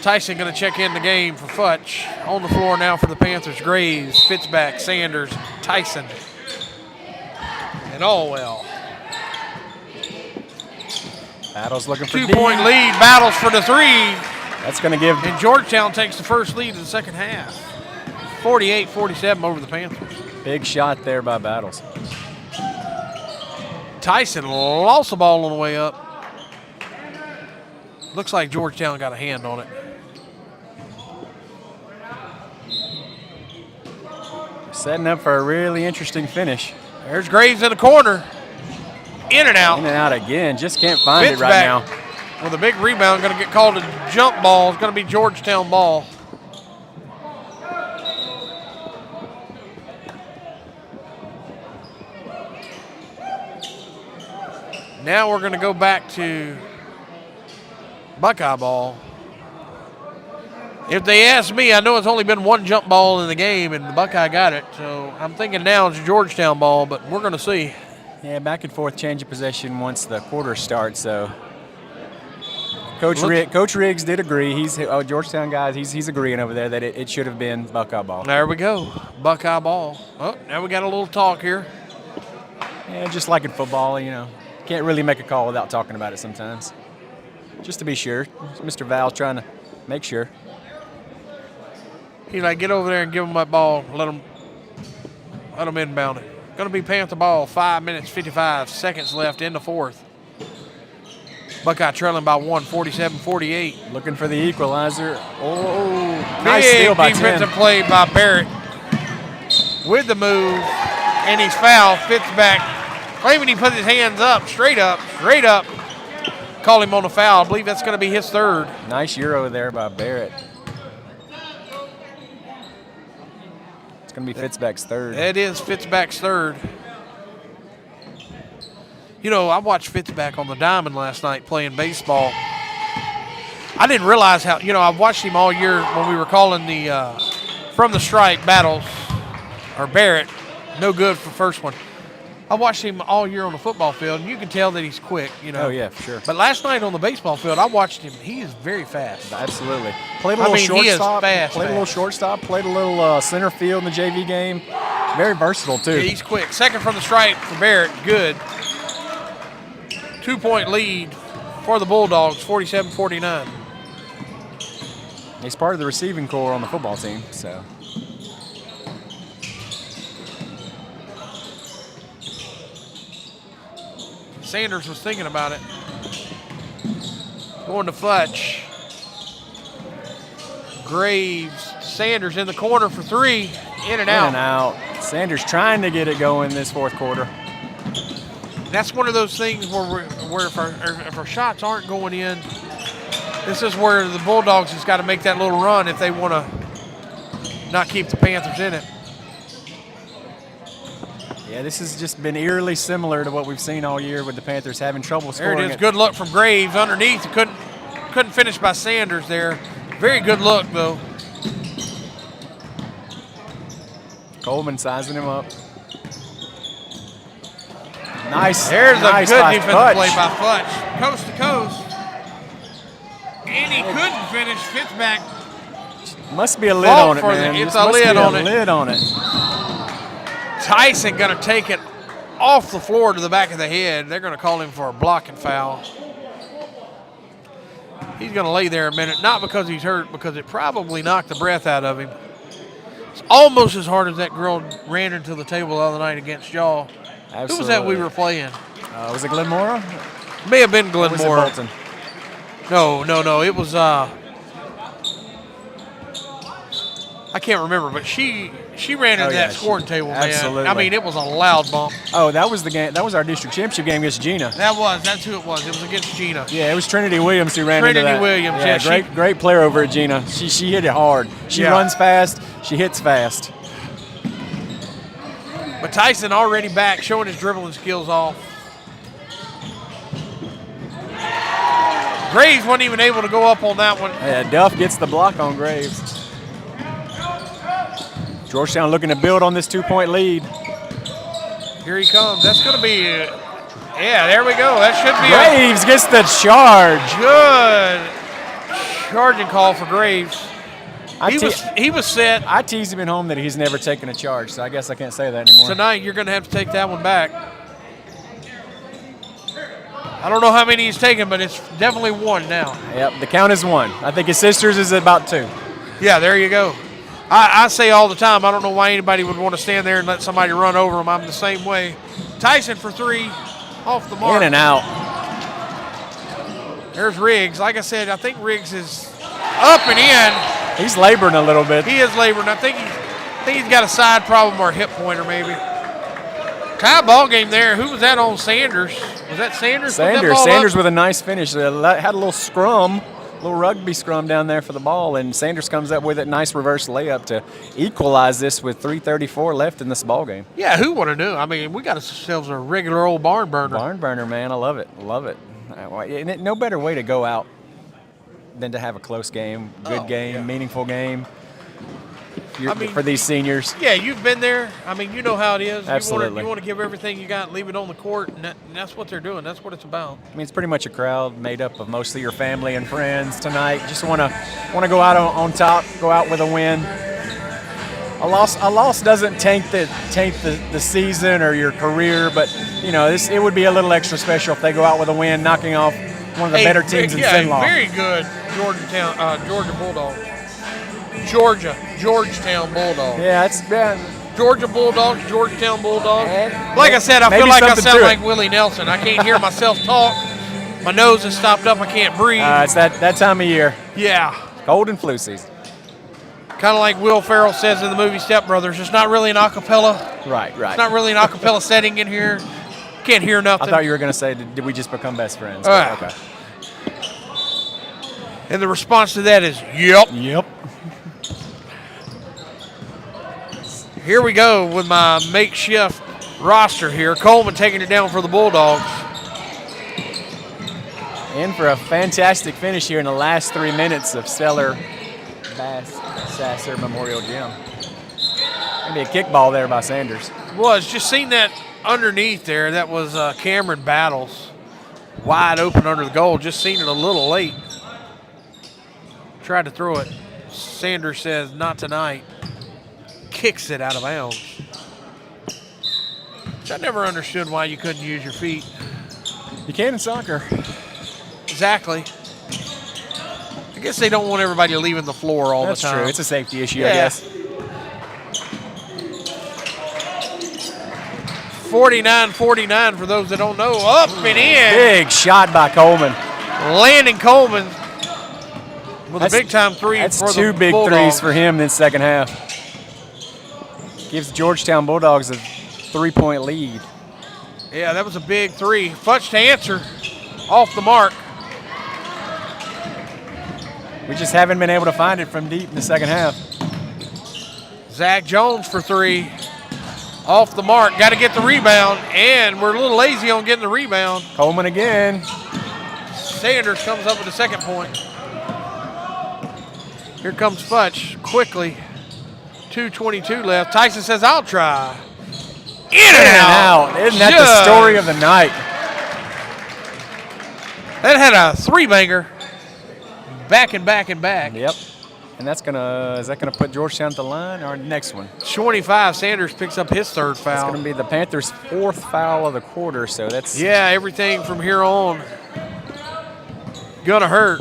Speaker 1: Tyson going to check in the game for Futch. On the floor now for the Panthers. Graves, Fitzback, Sanders, Tyson, and Allwell.
Speaker 2: Battles looking for
Speaker 1: 2-point lead. Battles for the 3.
Speaker 2: That's going to give.
Speaker 1: And Georgetown takes the first lead in the second half. 48-47 over the Panthers.
Speaker 2: Big shot there by Battles.
Speaker 1: Tyson lost the ball on the way up. Looks like Georgetown got a hand on it.
Speaker 2: Setting up for a really interesting finish.
Speaker 1: There's Graves in the corner. In and out.
Speaker 2: In and out again. Just can't find it right now.
Speaker 1: With a big rebound, going to get called a jump ball. It's going to be Georgetown ball. Now we're going to go back to Buckeye ball. If they ask me, I know it's only been one jump ball in the game, and the Buckeye got it. So I'm thinking now it's a Georgetown ball, but we're going to see.
Speaker 2: Yeah, back and forth change of possession once the quarter starts. So Coach Riggs did agree. He's Georgetown guys. He's agreeing over there that it should have been Buckeye ball.
Speaker 1: There we go, Buckeye ball. Oh, now we got a little talk here.
Speaker 2: Yeah, just like in football, can't really make a call without talking about it sometimes. Just to be sure, Mr. Val's trying to make sure.
Speaker 1: He's like, get over there and give them that ball. Let them inbound it. Going to be Panther ball. 5 minutes, 55 seconds left in the fourth. Buckeye trailing by 1, 47-48.
Speaker 2: Looking for the equalizer. Oh,
Speaker 1: big
Speaker 2: nice steal by 10.
Speaker 1: Defensive play by Barrett with the move, and he's fouled. Fitz back, claiming he put his hands up, straight up. Call him on the foul. I believe that's going to be his third.
Speaker 2: Nice Euro there by Barrett. It's going to be Fitzback's third.
Speaker 1: It is Fitzback's third. I watched Fitzback on the diamond last night playing baseball. I didn't realize how, I watched him all year when we were calling the from the strike battles, or Barrett, no good for first one. I watched him all year on the football field, and you can tell that he's quick,
Speaker 2: Oh, yeah, for sure.
Speaker 1: But last night on the baseball field, I watched him. He is very fast.
Speaker 2: Absolutely. Played a little shortstop. Played a little shortstop. Played a little center field in the JV game. Very versatile, too.
Speaker 1: Yeah, he's quick. Second from the stripe for Barrett. Good. 2-point lead for the Bulldogs, 47-49.
Speaker 2: He's part of the receiving corps on the football team, so.
Speaker 1: Sanders was thinking about it. Going to Futch. Graves. Sanders in the corner for three. In and out.
Speaker 2: Sanders trying to get it going this fourth quarter.
Speaker 1: That's one of those things where if our shots aren't going in, this is where the Bulldogs has got to make that little run if they want to not keep the Panthers in it.
Speaker 2: Yeah, this has just been eerily similar to what we've seen all year with the Panthers having trouble scoring.
Speaker 1: There it is. Good look from Graves underneath. Couldn't finish by Sanders there. Very good look, though.
Speaker 2: Coleman sizing him up. Nice.
Speaker 1: There's
Speaker 2: nice
Speaker 1: a good defensive play by
Speaker 2: Futch.
Speaker 1: Futch. Coast to coast. And he couldn't finish. Fitzback.
Speaker 2: Must be a lid on it, man.
Speaker 1: It's a lid on it.
Speaker 2: Lid on it.
Speaker 1: Tyson going to take it off the floor to the back of the head. They're going to call him for a blocking foul. He's going to lay there a minute, not because he's hurt, because it probably knocked the breath out of him. It's almost as hard as that girl ran into the table the other night against y'all.
Speaker 2: Absolutely.
Speaker 1: Who was that we were playing?
Speaker 2: Was it Glenmora?
Speaker 1: May have been Glenmora.
Speaker 2: Was it
Speaker 1: Bolton? No. It was I can't remember, but she ran into that scoring table, man.
Speaker 2: Absolutely.
Speaker 1: I mean, it was a loud bump.
Speaker 2: Oh, that was the game. That was our district championship game against Gina.
Speaker 1: That's who it was. It was against Gina.
Speaker 2: Yeah, it was Trinity Williams who ran into that.
Speaker 1: Trinity Williams,
Speaker 2: yeah. Great player over at Gina. She hit it hard. She runs fast. She hits fast.
Speaker 1: But Tyson already back, showing his dribbling skills off. Graves wasn't even able to go up on that one.
Speaker 2: Yeah, Duff gets the block on Graves. Georgetown looking to build on this 2-point lead.
Speaker 1: Here he comes. That's going to be, there we go. That should be
Speaker 2: Graves gets the charge.
Speaker 1: Good charging call for Graves. He was set.
Speaker 2: I teased him at home that he's never taken a charge, so I guess I can't say that anymore.
Speaker 1: Tonight, you're going to have to take that one back. I don't know how many he's taken, but it's definitely one now.
Speaker 2: Yep, the count is one. I think his sister's is about 2.
Speaker 1: Yeah, there you go. I say all the time, I don't know why anybody would want to stand there and let somebody run over him. I'm the same way. Tyson for 3, off the mark.
Speaker 2: In and out.
Speaker 1: There's Riggs. Like I said, I think Riggs is up and in.
Speaker 2: He's laboring a little bit.
Speaker 1: He is laboring. I think he's got a side problem or a hip pointer maybe. Tie ball game there. Who was that on? Sanders. Was that Sanders?
Speaker 2: Sanders with a nice finish. Had a little scrum. Little rugby scrum down there for the ball, and Sanders comes up with a nice reverse layup to equalize this with 3:34 left in this ball game.
Speaker 1: Yeah, who would have knew? I mean, we got ourselves a regular old barn burner.
Speaker 2: Barn burner, man. I love it. Love it. No better way to go out. than to have a close game, good game,
Speaker 1: yeah.
Speaker 2: meaningful game.
Speaker 1: I mean,
Speaker 2: for these seniors.
Speaker 1: Yeah, you've been there. I mean, you know how it is.
Speaker 2: Absolutely.
Speaker 1: You want to give everything you got, leave it on the court, and that's what they're doing. That's what it's about.
Speaker 2: I mean, it's pretty much a crowd made up of mostly your family and friends tonight. Just want to go out on top, go out with a win. A loss doesn't taint the season or your career, but it would be a little extra special if they go out with a win, knocking off one of the better teams in St.
Speaker 1: Very good Georgia Bulldogs. Georgetown Bulldogs.
Speaker 2: Yeah, it's been
Speaker 1: Georgia Bulldogs, Georgetown Bulldogs. Like I said, I feel like I sound like Willie Nelson. I can't hear myself talk. My nose is stopped up. I can't breathe.
Speaker 2: It's that time of year.
Speaker 1: Yeah.
Speaker 2: Cold and flu season.
Speaker 1: Kind of like Will Ferrell says in the movie Step Brothers. It's not really an acapella.
Speaker 2: Right.
Speaker 1: It's not really an acapella setting in here. Can't hear nothing.
Speaker 2: I thought you were going to say, did we just become best friends?
Speaker 1: Okay. And the response to that is, yep.
Speaker 2: Yep.
Speaker 1: Here we go with my makeshift roster here. Coleman taking it down for the Bulldogs.
Speaker 2: In for a fantastic finish here in the last 3 minutes of stellar Bass Sasser Memorial Gym. Maybe a kickball there by Sanders.
Speaker 1: Was just seen that underneath there. That was Cameron Battles, wide open under the goal. Just seen it a little late. Tried to throw it. Sanders says, not tonight. Kicks it out of bounds. I never understood why you couldn't use your feet.
Speaker 2: You can in soccer.
Speaker 1: Exactly. I guess they don't want everybody leaving the floor all the time.
Speaker 2: That's true. It's a safety issue, I guess.
Speaker 1: 49-49 for those that don't know. Up and in.
Speaker 2: Big shot by Coleman.
Speaker 1: Landon Coleman with a big-time three for the Bulldogs.
Speaker 2: That's two big threes for him in the second half. Gives Georgetown Bulldogs a 3-point lead.
Speaker 1: Yeah, that was a big three. Futch to answer. Off the mark.
Speaker 2: We just haven't been able to find it from deep in the second half.
Speaker 1: Zach Jones for three. Off the mark. Got to get the rebound, and we're a little lazy on getting the rebound.
Speaker 2: Coleman again.
Speaker 1: Sanders comes up with the second point. Here comes Futch quickly. 2:22 left. Tyson says, I'll try. In and out.
Speaker 2: Isn't that the story of the night?
Speaker 1: That had a three-banger. Back and back and back.
Speaker 2: Yep. And is that gonna put Georgetown at the line or next one?
Speaker 1: 25. Sanders picks up his third foul.
Speaker 2: It's gonna be the Panthers' fourth foul of the quarter, so that's
Speaker 1: everything from here on gonna hurt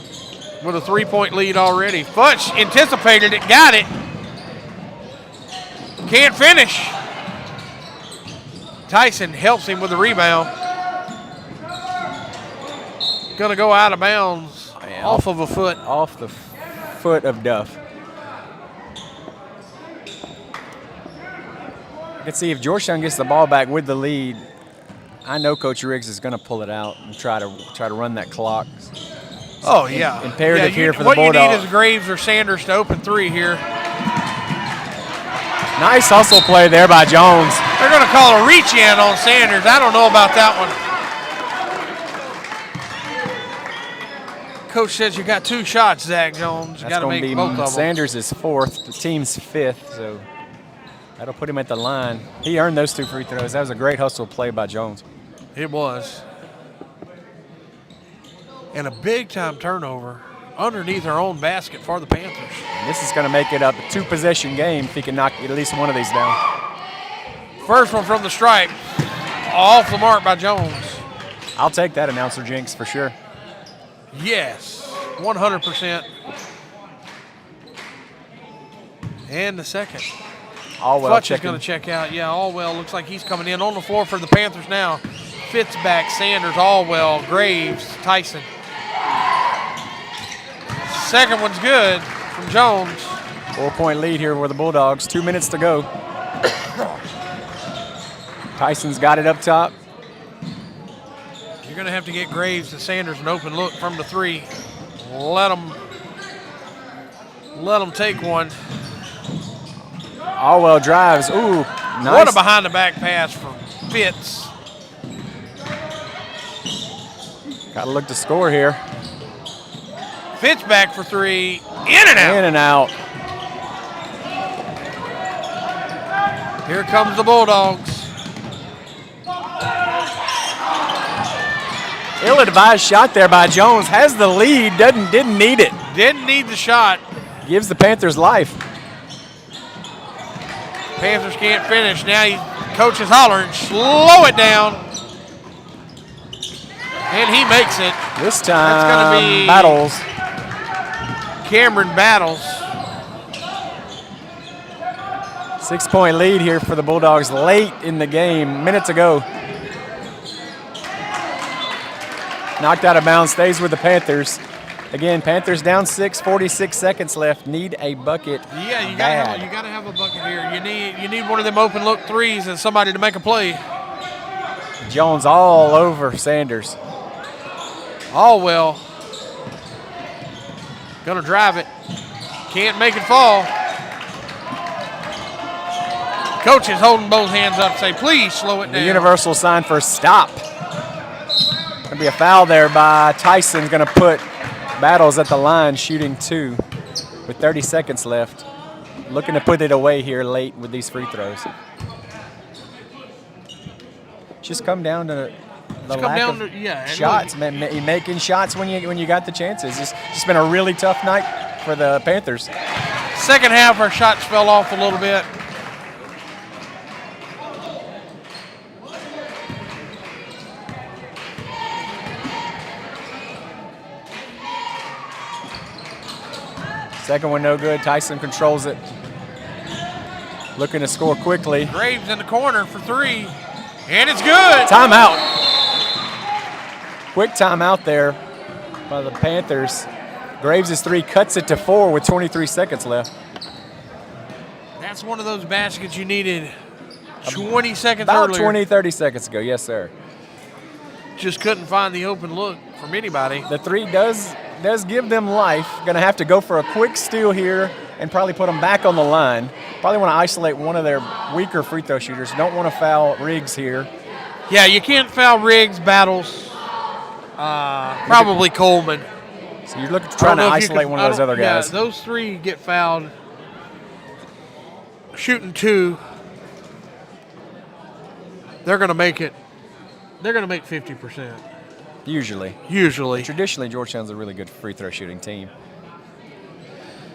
Speaker 1: with a 3-point lead already. Futch anticipated it, got it. Can't finish. Tyson helps him with the rebound. Gonna go out of bounds off of a foot.
Speaker 2: Off the foot of Duff. You can see if Georgetown gets the ball back with the lead, I know Coach Riggs is going to pull it out and try to run that clock.
Speaker 1: Oh, yeah.
Speaker 2: Imperative here for the Bulldogs.
Speaker 1: What you need is Graves or Sanders to open three here.
Speaker 2: Nice hustle play there by Jones.
Speaker 1: They're going to call a reach-in on Sanders. I don't know about that one. Coach says you got two shots, Zach Jones. You got to make both of them.
Speaker 2: Sanders is fourth, the team's fifth, so that'll put him at the line. He earned those two free throws. That was a great hustle play by Jones.
Speaker 1: It was. And a big-time turnover underneath our own basket for the Panthers.
Speaker 2: And this is going to make it a two-possession game if he can knock at least one of these down.
Speaker 1: First one from the stripe. Off the mark by Jones.
Speaker 2: I'll take that, announcer jinx, for sure.
Speaker 1: Yes, 100%. And the second.
Speaker 2: Allwell
Speaker 1: Futch is going to check out. Yeah, Allwell looks like he's coming in on the floor for the Panthers now. Fitzback, Sanders, Allwell, Graves, Tyson. Second one's good from Jones.
Speaker 2: 4-point lead here for the Bulldogs. 2 minutes to go. Tyson's got it up top.
Speaker 1: You're going to have to get Graves and Sanders an open look from the three. Let them take one.
Speaker 2: Allwell drives. Ooh, nice.
Speaker 1: What a behind-the-back pass from Fitz.
Speaker 2: Got to look to score here.
Speaker 1: Fitz back for three. In and out.
Speaker 2: In and out.
Speaker 1: Here comes the Bulldogs.
Speaker 2: Ill-advised shot there by Jones. Has the lead. Didn't need it.
Speaker 1: Didn't need the shot.
Speaker 2: Gives the Panthers life.
Speaker 1: Panthers can't finish. Now coach is hollering, slow it down. And he makes it.
Speaker 2: This time,
Speaker 1: that's going to be
Speaker 2: Battles.
Speaker 1: Cameron Battles.
Speaker 2: 6-point lead here for the Bulldogs late in the game, minutes ago. Knocked out of bounds, stays with the Panthers. Again, Panthers down 6, 46 seconds left. Need a bucket.
Speaker 1: Yeah, you gotta have a bucket here. You need one of them open look threes and somebody to make a play.
Speaker 2: Jones all over Sanders.
Speaker 1: Allwell. Gonna drive it. Can't make it fall. Coach is holding both hands up, say, please slow it down.
Speaker 2: The universal sign for stop. Gonna be a foul there by Tyson. Gonna put Battles at the line, shooting 2 with 30 seconds left. Looking to put it away here late with these free throws. Just come down to the lack of shots, man. Making shots when you got the chances. It's just been a really tough night for the Panthers.
Speaker 1: Second half, our shots fell off a little bit.
Speaker 2: Second one no good. Tyson controls it. Looking to score quickly.
Speaker 1: Graves in the corner for 3. And it's good.
Speaker 2: Timeout. Quick timeout there by the Panthers. Graves' 3 cuts it to 4 with 23 seconds left.
Speaker 1: That's one of those baskets you needed 20 seconds
Speaker 2: About
Speaker 1: earlier.
Speaker 2: 20, 30 seconds ago. Yes, sir.
Speaker 1: Just couldn't find the open look from anybody.
Speaker 2: The 3 does give them life. Going to have to go for a quick steal here and probably put them back on the line. Probably want to isolate one of their weaker free throw shooters. Don't want to foul Riggs here.
Speaker 1: Yeah, you can't foul Riggs, Battles, probably Coleman.
Speaker 2: So you're trying to isolate one of those other guys.
Speaker 1: Yeah, those 3 get fouled. Shooting 2. They're going to make it. They're going to make 50%.
Speaker 2: Usually. Traditionally, Georgetown's a really good free throw shooting team.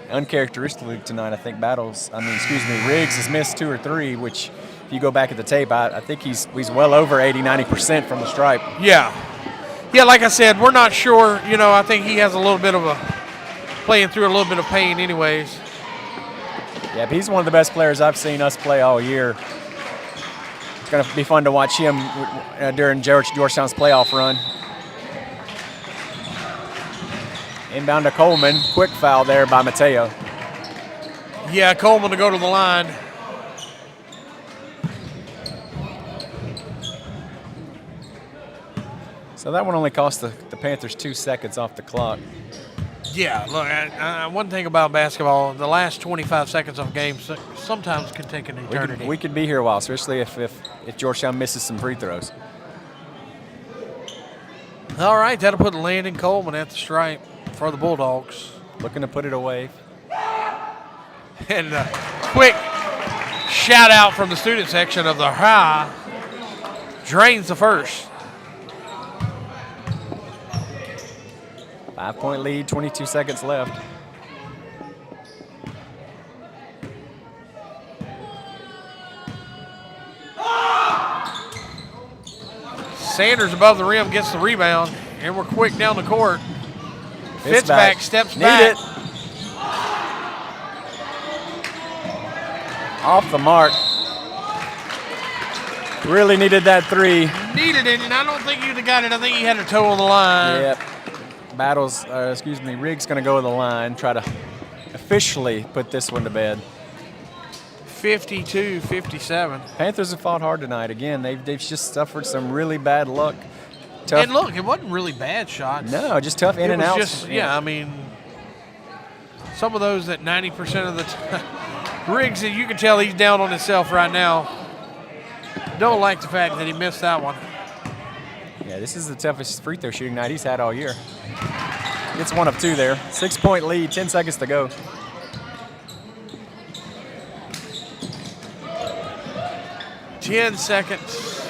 Speaker 2: Uncharacteristically tonight, I think Riggs has missed 2 or 3, which if you go back at the tape, I think he's well over 80, 90% from the stripe.
Speaker 1: Yeah. Yeah, like I said, we're not sure. I think he has a little bit of playing through a little bit of pain anyways.
Speaker 2: Yeah, but he's one of the best players I've seen us play all year. It's going to be fun to watch him during Georgetown's playoff run. Inbound to Coleman. Quick foul there by Mateo.
Speaker 1: Yeah, Coleman to go to the line.
Speaker 2: So that one only cost the Panthers 2 seconds off the clock.
Speaker 1: Yeah, look, one thing about basketball, the last 25 seconds of a game sometimes can take an eternity.
Speaker 2: We could be here a while, especially if Georgetown misses some free throws.
Speaker 1: All right, that'll put Landon Coleman at the stripe for the Bulldogs.
Speaker 2: Looking to put it away.
Speaker 1: And a quick shout out from the student section of the High. Drains the first.
Speaker 2: 5-point lead, 22 seconds left.
Speaker 1: Sanders above the rim gets the rebound, and we're quick down the court. Fitz back, steps back.
Speaker 2: Need it. Off the mark. Really needed that 3.
Speaker 1: Needed it, and I don't think you'd have got it. I think he had a toe on the line.
Speaker 2: Yep. Riggs going to go to the line, try to officially put this one to bed.
Speaker 1: 52-57.
Speaker 2: Panthers have fought hard tonight. Again, they've just suffered some really bad luck.
Speaker 1: Tough. And look, it wasn't really bad shots.
Speaker 2: No, just tough in and out.
Speaker 1: Some of those at 90% of the time. Riggs, you can tell he's down on himself right now. Don't like the fact that he missed that one.
Speaker 2: Yeah, this is the toughest free throw shooting night he's had all year. It's one of two there. 6-point lead, 10 seconds to go.
Speaker 1: Ten seconds.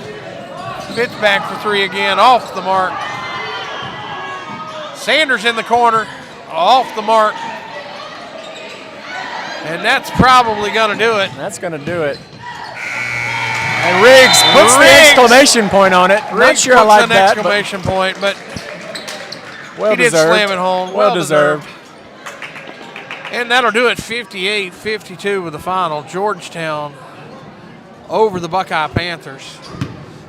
Speaker 1: Pitch back for three again, off the mark. Sanders in the corner, off the mark. And that's probably going to do it.
Speaker 2: That's going to do it. And Riggs puts the exclamation point on it. Not sure I like that.
Speaker 1: Exclamation point, but
Speaker 2: well
Speaker 1: he did
Speaker 2: deserved.
Speaker 1: slam it home.
Speaker 2: Well deserved.
Speaker 1: And that'll do it, 58-52 with the final. Georgetown over the Buckeye Panthers.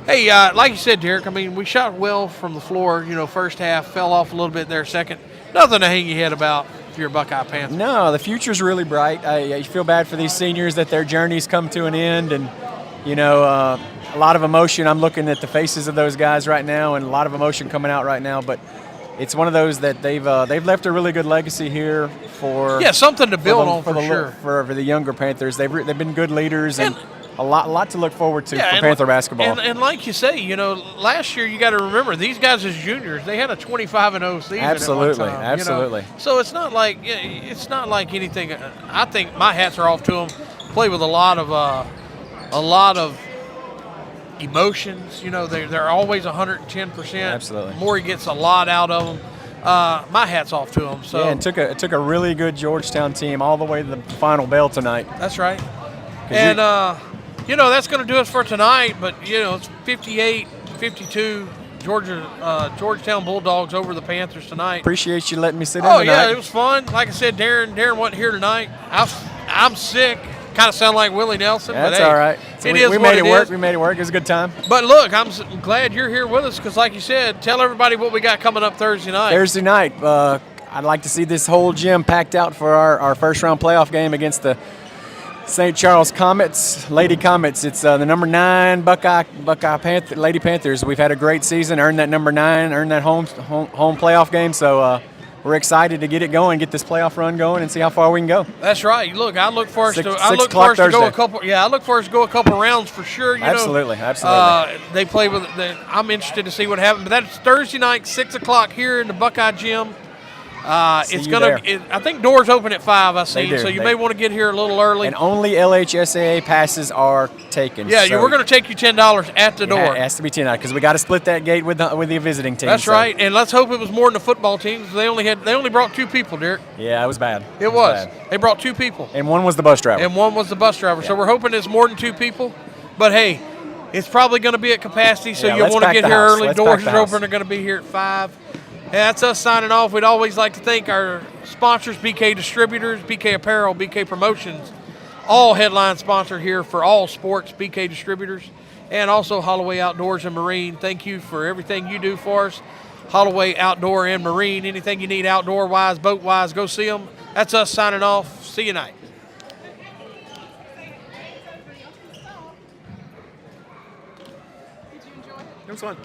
Speaker 1: Hey, like you said, Derek, I mean, we shot well from the floor, first half, fell off a little bit there second. Nothing to hang your head about if you're a Buckeye Panther.
Speaker 2: No, the future's really bright. I feel bad for these seniors that their journey's come to an end, and, a lot of emotion. I'm looking at the faces of those guys right now, and a lot of emotion coming out right now, but it's one of those that they've left a really good legacy here for
Speaker 1: something to build on for sure.
Speaker 2: For the younger Panthers. They've been good leaders and a lot to look forward to for Panther basketball.
Speaker 1: And like you say, last year you got to remember these guys as juniors, they had a 25-0 season.
Speaker 2: Absolutely,
Speaker 1: at one time,
Speaker 2: absolutely.
Speaker 1: So it's not like anything. I think my hats are off to them. Play with a lot of emotions. They're always 110%.
Speaker 2: Absolutely.
Speaker 1: Morey gets a lot out of them. My hat's off to them. So
Speaker 2: yeah, it took a really good Georgetown team all the way to the final bell tonight.
Speaker 1: That's right. And that's going to do it for tonight. But it's 58-52. Georgetown Bulldogs over the Panthers tonight.
Speaker 2: Appreciate you letting me sit in
Speaker 1: tonight.
Speaker 2: tonight.
Speaker 1: Yeah, it was fun. Like I said, Darren wasn't here tonight. I'm sick. Kind of sound like Willie Nelson.
Speaker 2: That's
Speaker 1: but hey,
Speaker 2: all right. So we made it work. We made it work. It was a good time.
Speaker 1: But look, I'm glad you're here with us because, like you said, tell everybody what we got coming up Thursday night.
Speaker 2: Thursday night, I'd like to see this whole gym packed out for our first-round playoff game against the St. Charles Comets, Lady Comets. It's the number 9 Buckeye Lady Panthers. We've had a great season, earned that number 9, earned that home playoff game. So we're excited to get it going, get this playoff run going, and see how far we can go.
Speaker 1: That's right. Look, I look for us to go a couple. Yeah, I look for us to go a couple rounds for sure.
Speaker 2: Absolutely.
Speaker 1: They play with. I'm interested to see what happens. But that's Thursday night, 6:00 here in the Buckeye Gym. It's gonna. I think doors open at 5. I see. So you may want to get here a little early.
Speaker 2: And only LHSAA passes are taken.
Speaker 1: Yeah, we're going to take you $10 at the door.
Speaker 2: It has to be $10 because we got to split that gate with the visiting team.
Speaker 1: That's right. And let's hope it was more than the football teams. They only brought 2 people, Derek.
Speaker 2: Yeah, it was bad.
Speaker 1: It was. They brought 2 people.
Speaker 2: And one was the bus driver.
Speaker 1: Yeah. So we're hoping it's more than 2 people. But hey, it's probably going to be at capacity. So you'll want to get here early. Doors are open. They're going to be here at 5. Yeah, that's us signing off. We'd always like to thank our sponsors, BK Distributors, BK Apparel, BK Promotions, all headline sponsor here for all sports, BK Distributors, and also Holloway Outdoors and Marine. Thank you for everything you do for us. Holloway Outdoor and Marine, anything you need outdoor-wise, boat-wise, go see them. That's us signing off. See you tonight.
Speaker 2: Did you enjoy it? It was fun.